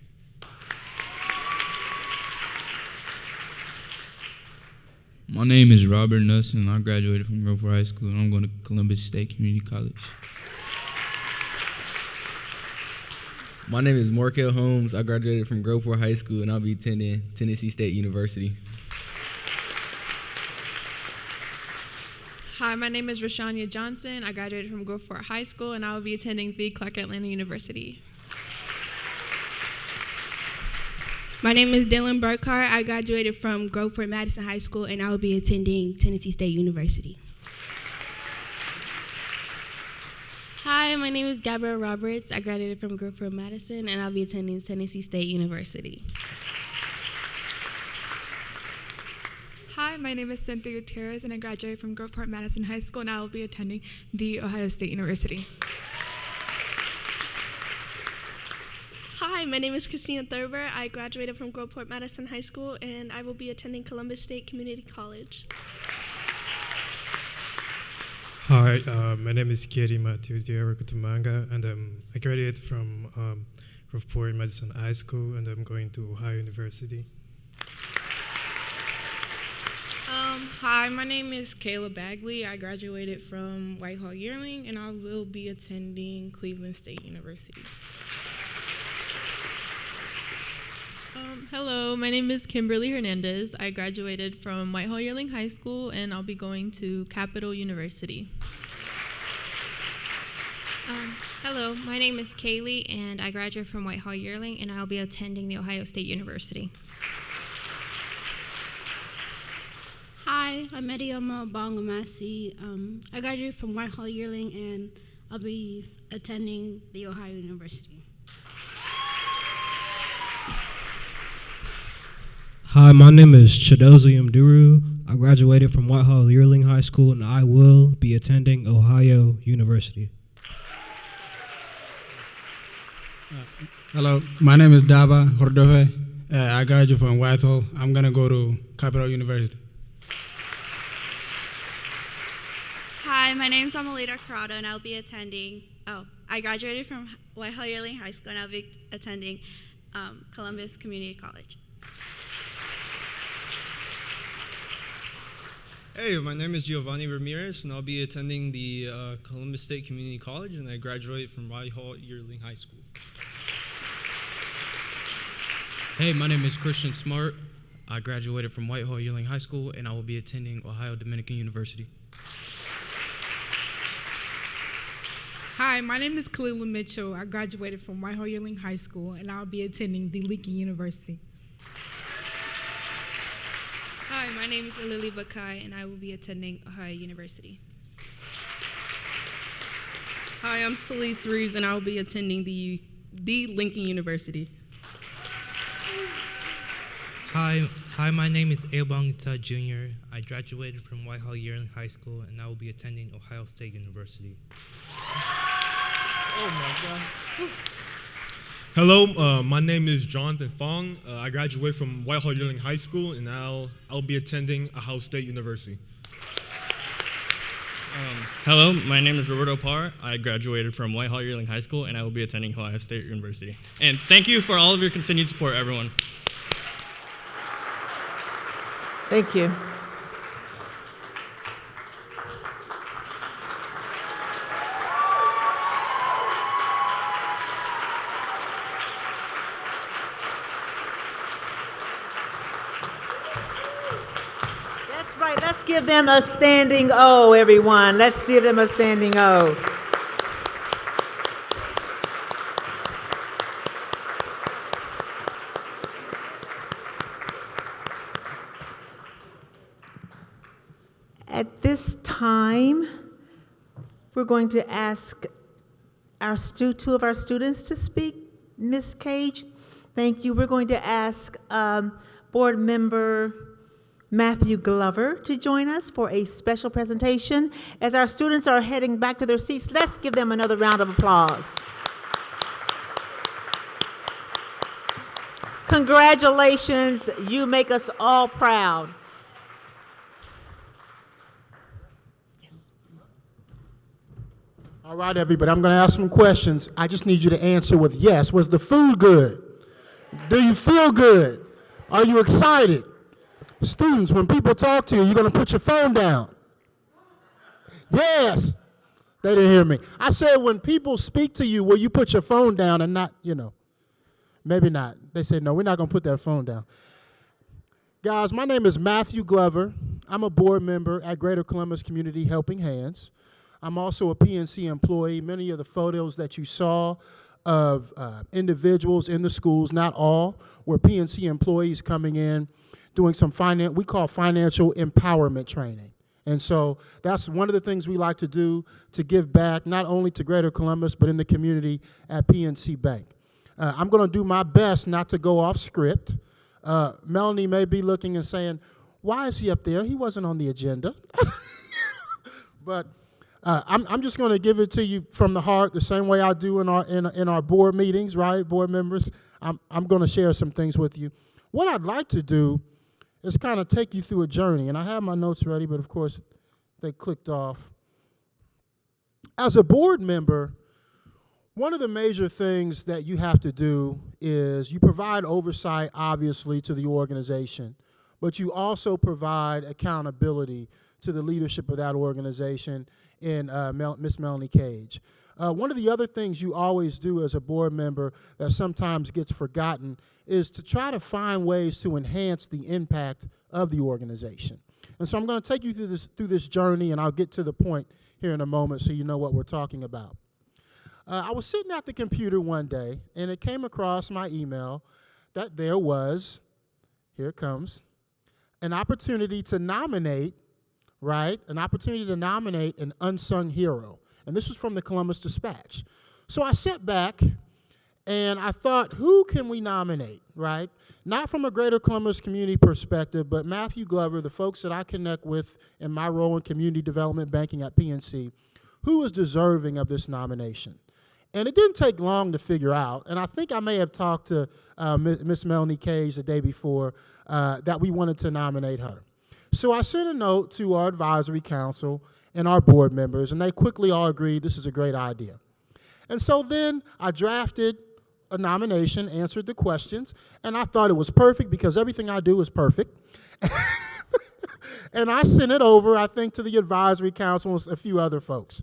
My name is Robert Nelson, and I graduated from Groveport High School, and I'm going to Columbus State Community College. My name is Markel Holmes. I graduated from Groveport High School, and I'll be attending Tennessee State University. Hi, my name is Rashania Johnson. I graduated from Groveport High School, and I will be attending the Clark Atlanta University. My name is Dylan Burkhart. I graduated from Groveport Madison High School, and I will be attending Tennessee State University. Hi, my name is Gabrielle Roberts. I graduated from Groveport Madison, and I'll be attending Tennessee State University. Hi, my name is Cynthia Gutierrez, and I graduated from Groveport Madison High School, and I will be attending The Ohio State University. Hi, my name is Christina Thurber. I graduated from Groveport Madison High School, and I will be attending Columbus State Community College. Hi, my name is Kiri Matiutia Rakutumanga, and I graduated from Groveport Madison High School, and I'm going to Ohio University. Hi, my name is Kayla Bagley. I graduated from Whitehall Yearling, and I will be attending Cleveland State University. Hello, my name is Kimberly Hernandez. I graduated from Whitehall Yearling High School, and I'll be going to Capital University. Hello, my name is Kaylee, and I graduated from Whitehall Yearling, and I'll be attending The Ohio State University. Hi, I'm Edioma Bangamasi. I graduated from Whitehall Yearling, and I'll be attending The Ohio University. Hi, my name is Chidozie Mduru. I graduated from Whitehall Yearling High School, and I will be attending Ohio University. Hello, my name is Daba Hordove. I graduated from Whitehall. I'm going to go to Capital University. Hi, my name is Amelita Corrado, and I'll be attending, I graduated from Whitehall Yearling High School, and I'll be attending Columbus Community College. Hey, my name is Giovanni Ramirez, and I'll be attending the Columbus State Community College, and I graduated from Whitehall Yearling High School. Hey, my name is Christian Smart. I graduated from Whitehall Yearling High School, and I will be attending Ohio Dominican University. Hi, my name is Kalila Mitchell. I graduated from Whitehall Yearling High School, and I'll be attending the Lincoln University. Hi, Hi, my name is Alili Bakai, and I will be attending Ohio University. Hi, I'm Celeste Reeves, and I will be attending the Lincoln University. Hi, my name is Aobang Ita Jr. I graduated from Whitehall Yearling High School, and I will be attending Ohio State University. Oh my God. Hello, my name is Jonathan Fong. I graduated from Whitehall Yearling High School, and I'll be attending Ohio State University. Hello, my name is Roberto Parr. I graduated from Whitehall Yearling High School, and I will be attending Ohio State University. And thank you for all of your continued support, everyone. Thank you. That's right. Let's give them a standing O, everyone. Let's give them a standing O. At this time, we're going to ask two of our students to speak. Ms. Cage, thank you. We're going to ask Board Member Matthew Glover to join us for a special presentation. As our students are heading back to their seats, let's give them another round of applause. Congratulations, you make us all proud. All right, everybody, I'm going to ask some questions. I just need you to answer with yes. Was the food good? Do you feel good? Are you excited? Students, when people talk to you, you're going to put your phone down. Yes. They didn't hear me. I said when people speak to you, will you put your phone down and not, maybe not. They said, no, we're not going to put that phone down. Guys, my name is Matthew Glover. I'm a board member at Greater Columbus Community Helping Hands. I'm also a PNC employee. Many of the photos that you saw of individuals in the schools, not all, were PNC employees coming in, doing some we call financial empowerment training. And so that's one of the things we like to do to give back, not only to Greater Columbus, but in the community at PNC Bank. I'm going to do my best not to go off script. Melanie may be looking and saying, why is he up there? He wasn't on the agenda. But I'm just going to give it to you from the heart, the same way I do in our board meetings, right, board members. I'm going to share some things with you. What I'd like to do is kind of take you through a journey, and I have my notes ready, but of course they clicked off. As a board member, one of the major things that you have to do is you provide oversight, obviously, to the organization, but you also provide accountability to the leadership of that organization in Miss Melanie Cage. One of the other things you always do as a board member that sometimes gets forgotten is to try to find ways to enhance the impact of the organization. And so I'm going to take you through this journey, and I'll get to the point here in a moment so you know what we're talking about. I was sitting at the computer one day, and it came across my email that there was, here it comes, an opportunity to nominate, right, an unsung hero. And this was from the Columbus Dispatch. So I sat back and I thought, who can we nominate, right? Not from a Greater Columbus community perspective, but Matthew Glover, the folks that I connect with in my role in community development banking at PNC, who is deserving of this nomination? And it didn't take long to figure out, and I think I may have talked to Miss Melanie Cage the day before that we wanted to nominate her. So I sent a note to our advisory council and our board members, and they quickly all agreed this is a great idea. And so then I drafted a nomination, answered the questions, and I thought it was perfect because everything I do is perfect. And I sent it over, I think, to the advisory council and a few other folks.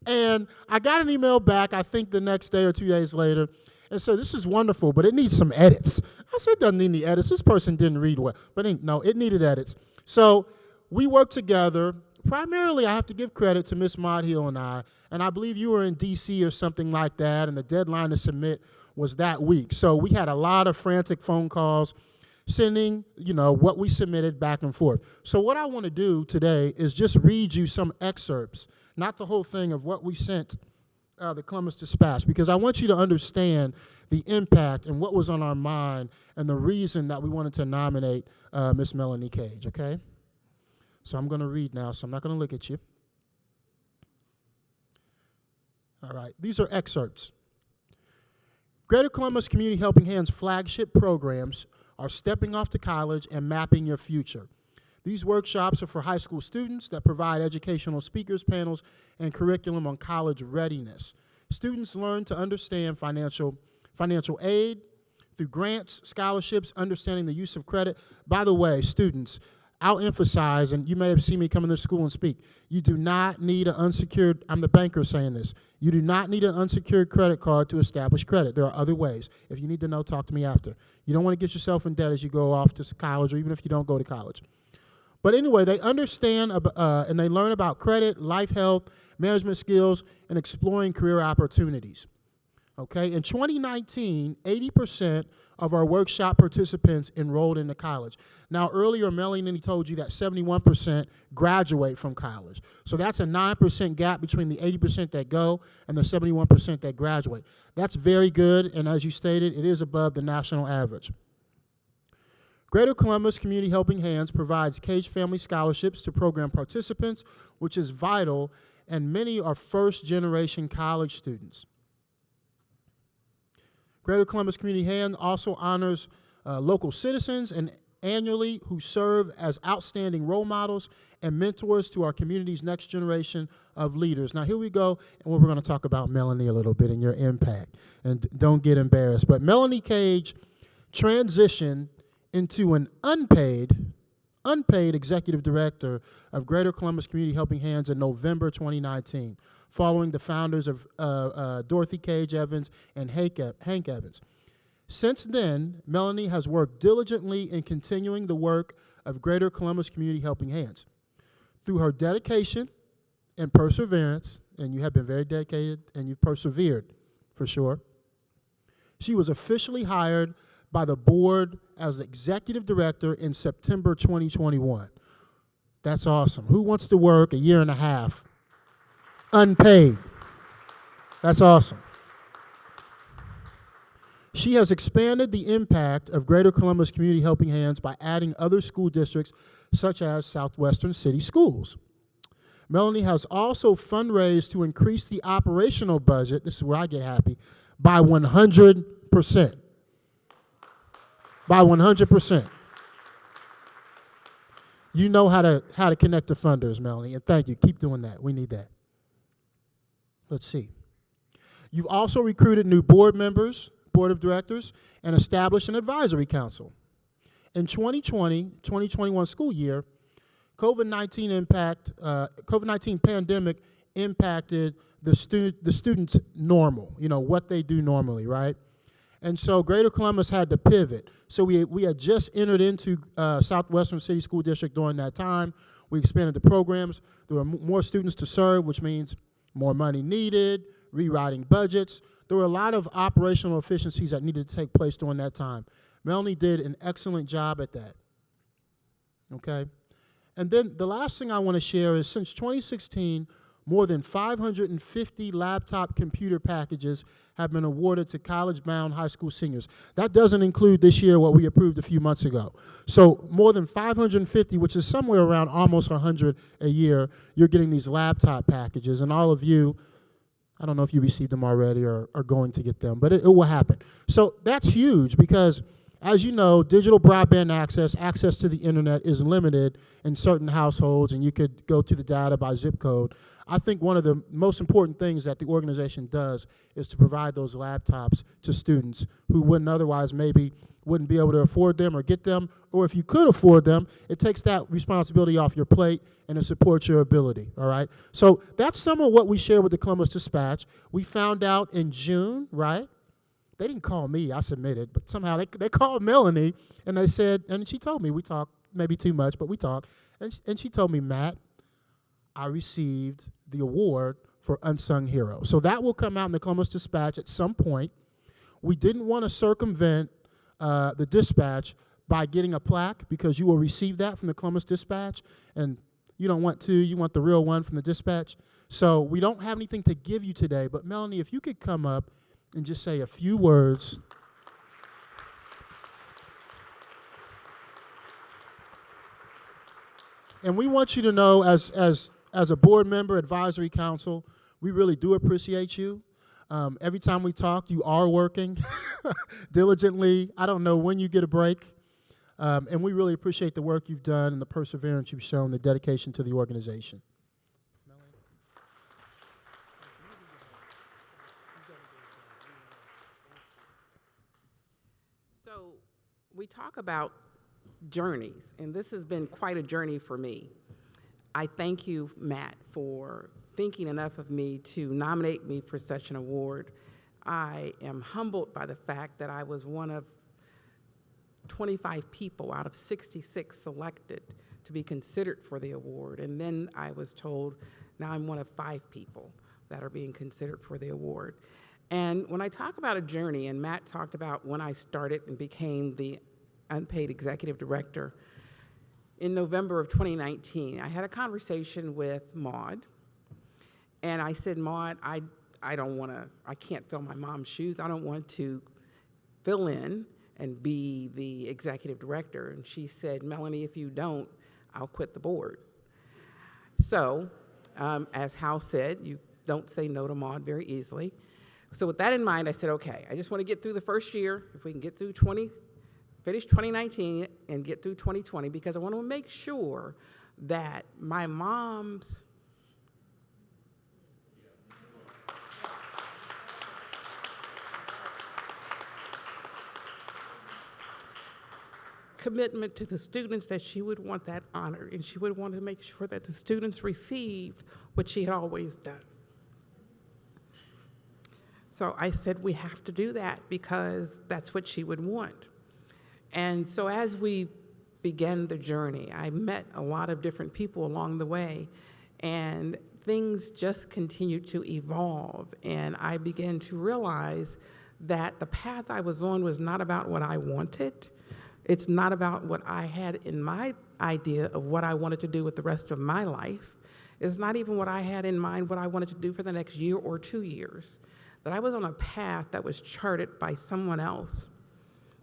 And I got an email back, I think the next day or 2 days later, and said, this is wonderful, but it needs some edits. I said, it doesn't need any edits. This person didn't read well. But no, it needed edits. So we worked together. Primarily, I have to give credit to Ms. Modhill and I believe you were in D.C. or something like that, and the deadline to submit was that week. So we had a lot of frantic phone calls. sending, what we submitted back and forth. So what I want to do today is just read you some excerpts, not the whole thing, of what we sent the Columbus Dispatch, because I want you to understand the impact and what was on our mind and the reason that we wanted to nominate Miss Melanie Cage, okay? So I'm going to read now, so I'm not going to look at you. All right, these are excerpts. Greater Columbus Community Helping Hands flagship programs are stepping off to college and mapping your future. These workshops are for high school students that provide educational speakers, panels, and curriculum on college readiness. Students learn to understand financial aid through grants, scholarships, understanding the use of credit. By the way, students, I'll emphasize, and you may have seen me come into school and speak, you do not need an unsecured, I'm the banker saying this, you do not need an unsecured credit card to establish credit. There are other ways. If you need to know, talk to me after. You don't want to get yourself in debt as you go off to college, or even if you don't go to college. But anyway, they understand and they learn about credit, life health, management skills, and exploring career opportunities. Okay, in 2019, 80% of our workshop participants enrolled into college. Now, earlier, Melanie told you that 71% graduate from college. So that's a 9% gap between the 80% that go and the 71% that graduate. That's very good, and as you stated, it is above the national average. Greater Columbus Community Helping Hands provides Cage Family Scholarships to program participants, which is vital, and many are first-generation college students. Greater Columbus Community Hand also honors local citizens and annually who serve as outstanding role models and mentors to our community's next generation of leaders. Now here we go, and we're going to talk about Melanie a little bit and your impact. And don't get embarrassed. But Melanie Cage transitioned into an unpaid executive director of Greater Columbus Community Helping Hands in November 2019, following the founders of Dorothy Cage Evans and Hank Evans. Since then, Melanie has worked diligently in continuing the work of Greater Columbus Community Helping Hands. Through her dedication and perseverance, and you have been very dedicated and you've persevered for sure, she was officially hired by the board as executive director in September 2021. That's awesome. Who wants to work a year and a half unpaid? That's awesome. She has expanded the impact of Greater Columbus Community Helping Hands by adding other school districts such as Southwestern City Schools. Melanie has also fundraised to increase the operational budget, this is where I get happy, by 100%. By 100%. You know how to connect to funders, Melanie, and thank you. Keep doing that. We need that. Let's see. You've also recruited new board members, board of directors, and established an advisory council. In 2020-2021 school year, COVID-19 pandemic impacted the students' normal, what they do normally, right? And so Greater Columbus had to pivot. So we had just entered into Southwestern City School District during that time. We expanded the programs. There were more students to serve, which means more money needed, rewriting budgets. There were a lot of operational efficiencies that needed to take place during that time. Melanie did an excellent job at that, okay? And then the last thing I want to share is since 2016, more than 550 laptop computer packages have been awarded to college-bound high school seniors. That doesn't include this year what we approved a few months ago. So more than 550, which is somewhere around almost 100 a year, you're getting these laptop packages. And all of you, I don't know if you received them already or are going to get them, but it will happen. So that's huge because, as you know, digital broadband access to the internet is limited in certain households, and you could go to the data by zip code. I think one of the most important things that the organization does is to provide those laptops to students who wouldn't be able to afford them or get them, or if you could afford them, it takes that responsibility off your plate and it supports your ability, all right? So that's some of what we shared with the Columbus Dispatch. We found out in June, right? They didn't call me, I submitted, but somehow they called Melanie and they said, and she told me, we talked maybe too much, but we talked, and she told me, Matt, I received the award for Unsung Hero. So that will come out in the Columbus Dispatch at some point. We didn't want to circumvent the Dispatch by getting a plaque, because you will receive that from the Columbus Dispatch, and you don't want two, you want the real one from the Dispatch. So we don't have anything to give you today, but Melanie, if you could come up and just say a few words. And we want you to know, as a board member, advisory council, we really do appreciate you. Every time we talk, you are working diligently. I don't know when you get a break. And we really appreciate the work you've done and the perseverance you've shown, the dedication to the organization. So we talk about journeys, and this has been quite a journey for me. I thank you, Matt, for thinking enough of me to nominate me for such an award. I am humbled by the fact that I was one of 25 people out of 66 selected to be considered for the award. And then I was told now I'm one of 5 people that are being considered for the award. And when I talk about a journey, and Matt talked about when I started and became the unpaid executive director in November of 2019, I had a conversation with Maud, and I said, Maud, I can't fill my mom's shoes. I don't want to fill in and be the executive director. And she said, Melanie, if you don't, I'll quit the board. So, as Hal said, you don't say no to Maud very easily. So with that in mind, I said, okay, I just want to get through the first year. If we can get through finish 2019 and get through 2020, because I want to make sure that my mom's commitment to the students, that she would want that honored, and she would want to make sure that the students received what she had always done. So I said, we have to do that because that's what she would want. And so as we began the journey, I met a lot of different people along the way, and things just continued to evolve. And I began to realize that the path I was on was not about what I wanted. It's not about what I had in my idea of what I wanted to do with the rest of my life. It's not even what I had in mind, what I wanted to do for the next year or 2 years. That I was on a path that was charted by someone else,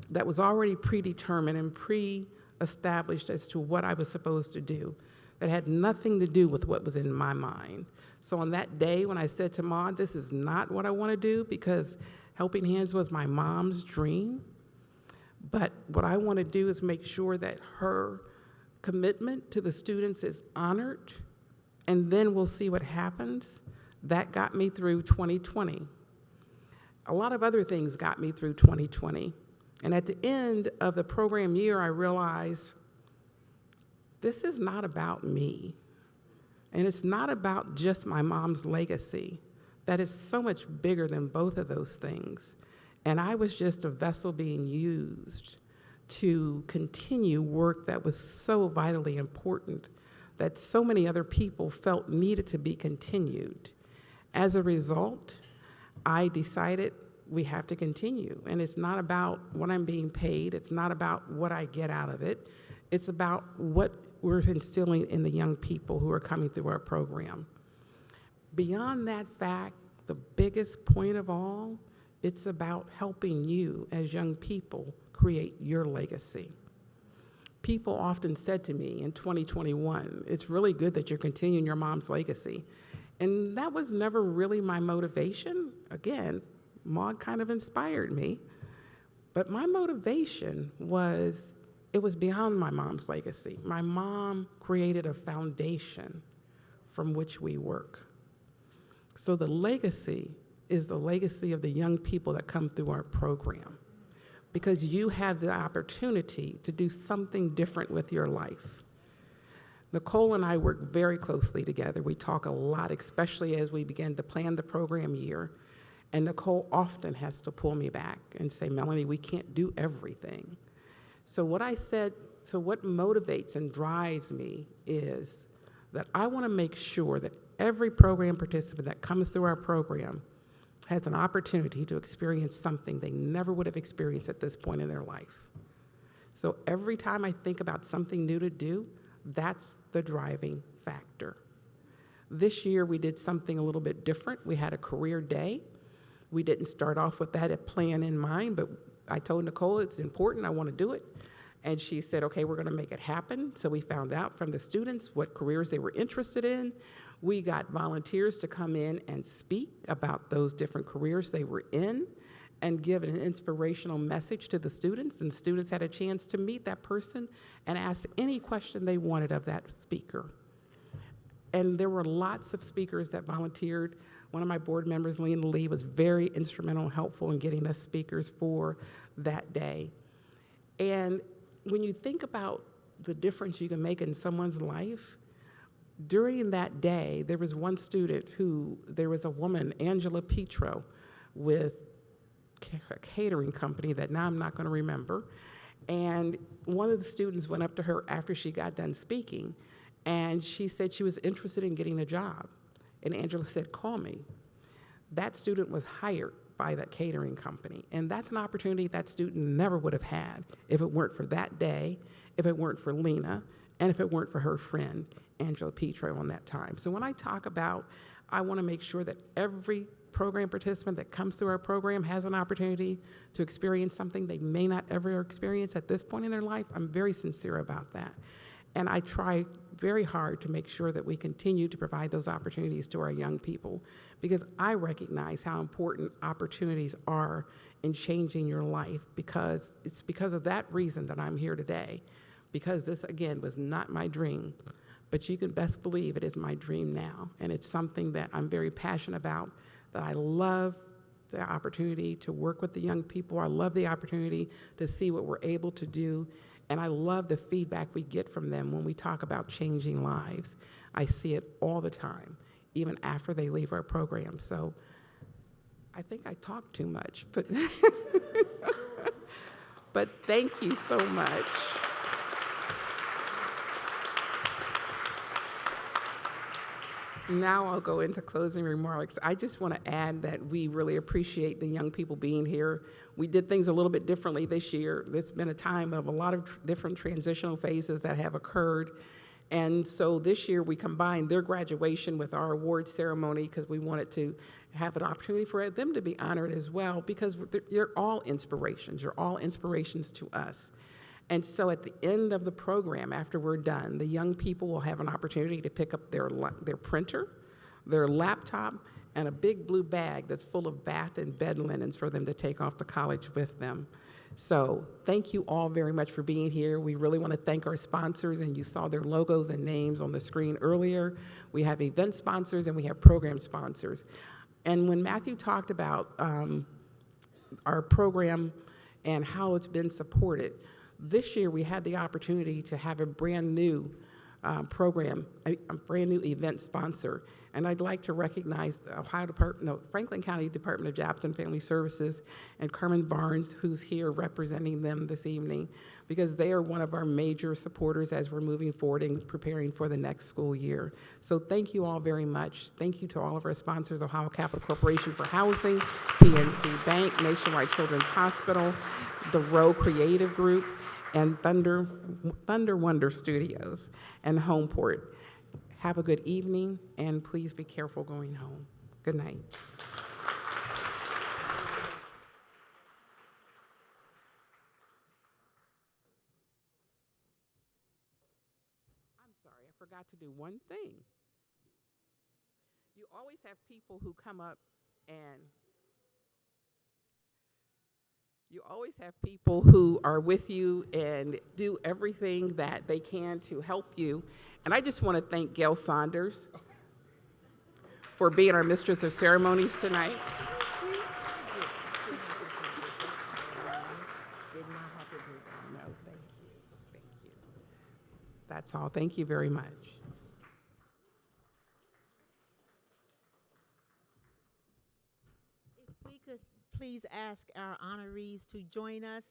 that was already predetermined and pre-established as to what I was supposed to do, that had nothing to do with what was in my mind. So on that day when I said to Maud, this is not what I want to do, because Helping Hands was my mom's dream, but what I want to do is make sure that her commitment to the students is honored, and then we'll see what happens. That got me through 2020. A lot of other things got me through 2020. And at the end of the program year, I realized this is not about me. And it's not about just my mom's legacy. That is so much bigger than both of those things. And I was just a vessel being used to continue work that was so vitally important, that so many other people felt needed to be continued. As a result, I decided we have to continue. And it's not about what I'm being paid. It's not about what I get out of it. It's about what we're instilling in the young people who are coming through our program. Beyond that fact, the biggest point of all, it's about helping you as young people create your legacy. People often said to me in 2021, it's really good that you're continuing your mom's legacy. And that was never really my motivation. Again, Maud kind of inspired me. But my motivation was, it was beyond my mom's legacy. My mom created a foundation from which we work. So the legacy is the legacy of the young people that come through our program, because you have the opportunity to do something different with your life. Nicole and I work very closely together. We talk a lot, especially as we begin to plan the program year. And Nicole often has to pull me back and say, Melanie, we can't do everything. So what motivates and drives me is that I want to make sure that every program participant that comes through our program has an opportunity to experience something they never would have experienced at this point in their life. So every time I think about something new to do, that's the driving factor. This year we did something a little bit different. We had a career day. We didn't start off with that plan in mind, but I told Nicole it's important, I want to do it. And she said, okay, we're going to make it happen. So we found out from the students what careers they were interested in. We got volunteers to come in and speak about those different careers they were in and give an inspirational message to the students. And students had a chance to meet that person and ask any question they wanted of that speaker. And there were lots of speakers that volunteered. One of my board members, Lena Lee, was very instrumental and helpful in getting us speakers for that day. And when you think about the difference you can make in someone's life, during that day, there was one student there was a woman, Angela Petro, with a catering company that now I'm not going to remember. And one of the students went up to her after she got done speaking, and she said she was interested in getting a job. And Angela said, call me. That student was hired by that catering company. And that's an opportunity that student never would have had if it weren't for that day, if it weren't for Lena, and if it weren't for her friend, Angela Petro, on that time. So when I talk about, I want to make sure that every program participant that comes through our program has an opportunity to experience something they may not ever experience at this point in their life, I'm very sincere about that. And I try very hard to make sure that we continue to provide those opportunities to our young people, because I recognize how important opportunities are in changing your life, because it's because of that reason that I'm here today, because this, again, was not my dream, but you can best believe it is my dream now, and it's something that I'm very passionate about, that I love the opportunity to work with the young people. I love the opportunity to see what we're able to do. And I love the feedback we get from them when we talk about changing lives. I see it all the time, even after they leave our program. So I think I talk too much, but, but thank you so much. Now I'll go into closing remarks. I just want to add that we really appreciate the young people being here. We did things a little bit differently this year. It's been a time of a lot of different transitional phases that have occurred. And so this year we combined their graduation with our award ceremony, because we wanted to have an opportunity for them to be honored as well, because you're all inspirations. You're all inspirations to us. And so at the end of the program, after we're done, the young people will have an opportunity to pick up their printer, their laptop, and a big blue bag that's full of bath and bed linens for them to take off to college with them. So thank you all very much for being here. We really want to thank our sponsors, and you saw their logos and names on the screen earlier. We have event sponsors and we have program sponsors. And when Matthew talked about our program and how it's been supported, this year we had the opportunity to have a brand new program, a brand new event sponsor. And I'd like to recognize the Franklin County Department of Jobs and Family Services and Carmen Barnes, who's here representing them this evening, because they are one of our major supporters as we're moving forward and preparing for the next school year. So thank you all very much. Thank you to all of our sponsors, Ohio Capital Corporation for Housing, PNC Bank, Nationwide Children's Hospital, the Row Creative Group, and Thunder Wonder Studios, and Homeport. Have a good evening, and please be careful going home. Good night. I'm sorry, I forgot to do one thing. You always have people who come up and you always have people who are with you and do everything that they can to help you. And I just want to thank Gail Saunders for being our Mistress of Ceremonies tonight. No, thank you. Thank you. That's all. Thank you very much. If we could please ask our honorees to join us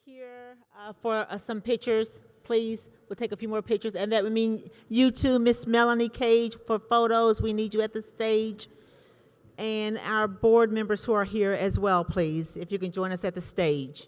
here for some pictures, please. We'll take a few more pictures, and that would mean you too, Miss Melanie Cage, for photos. We need you at the stage. And our board members who are here as well, please, if you can join us at the stage.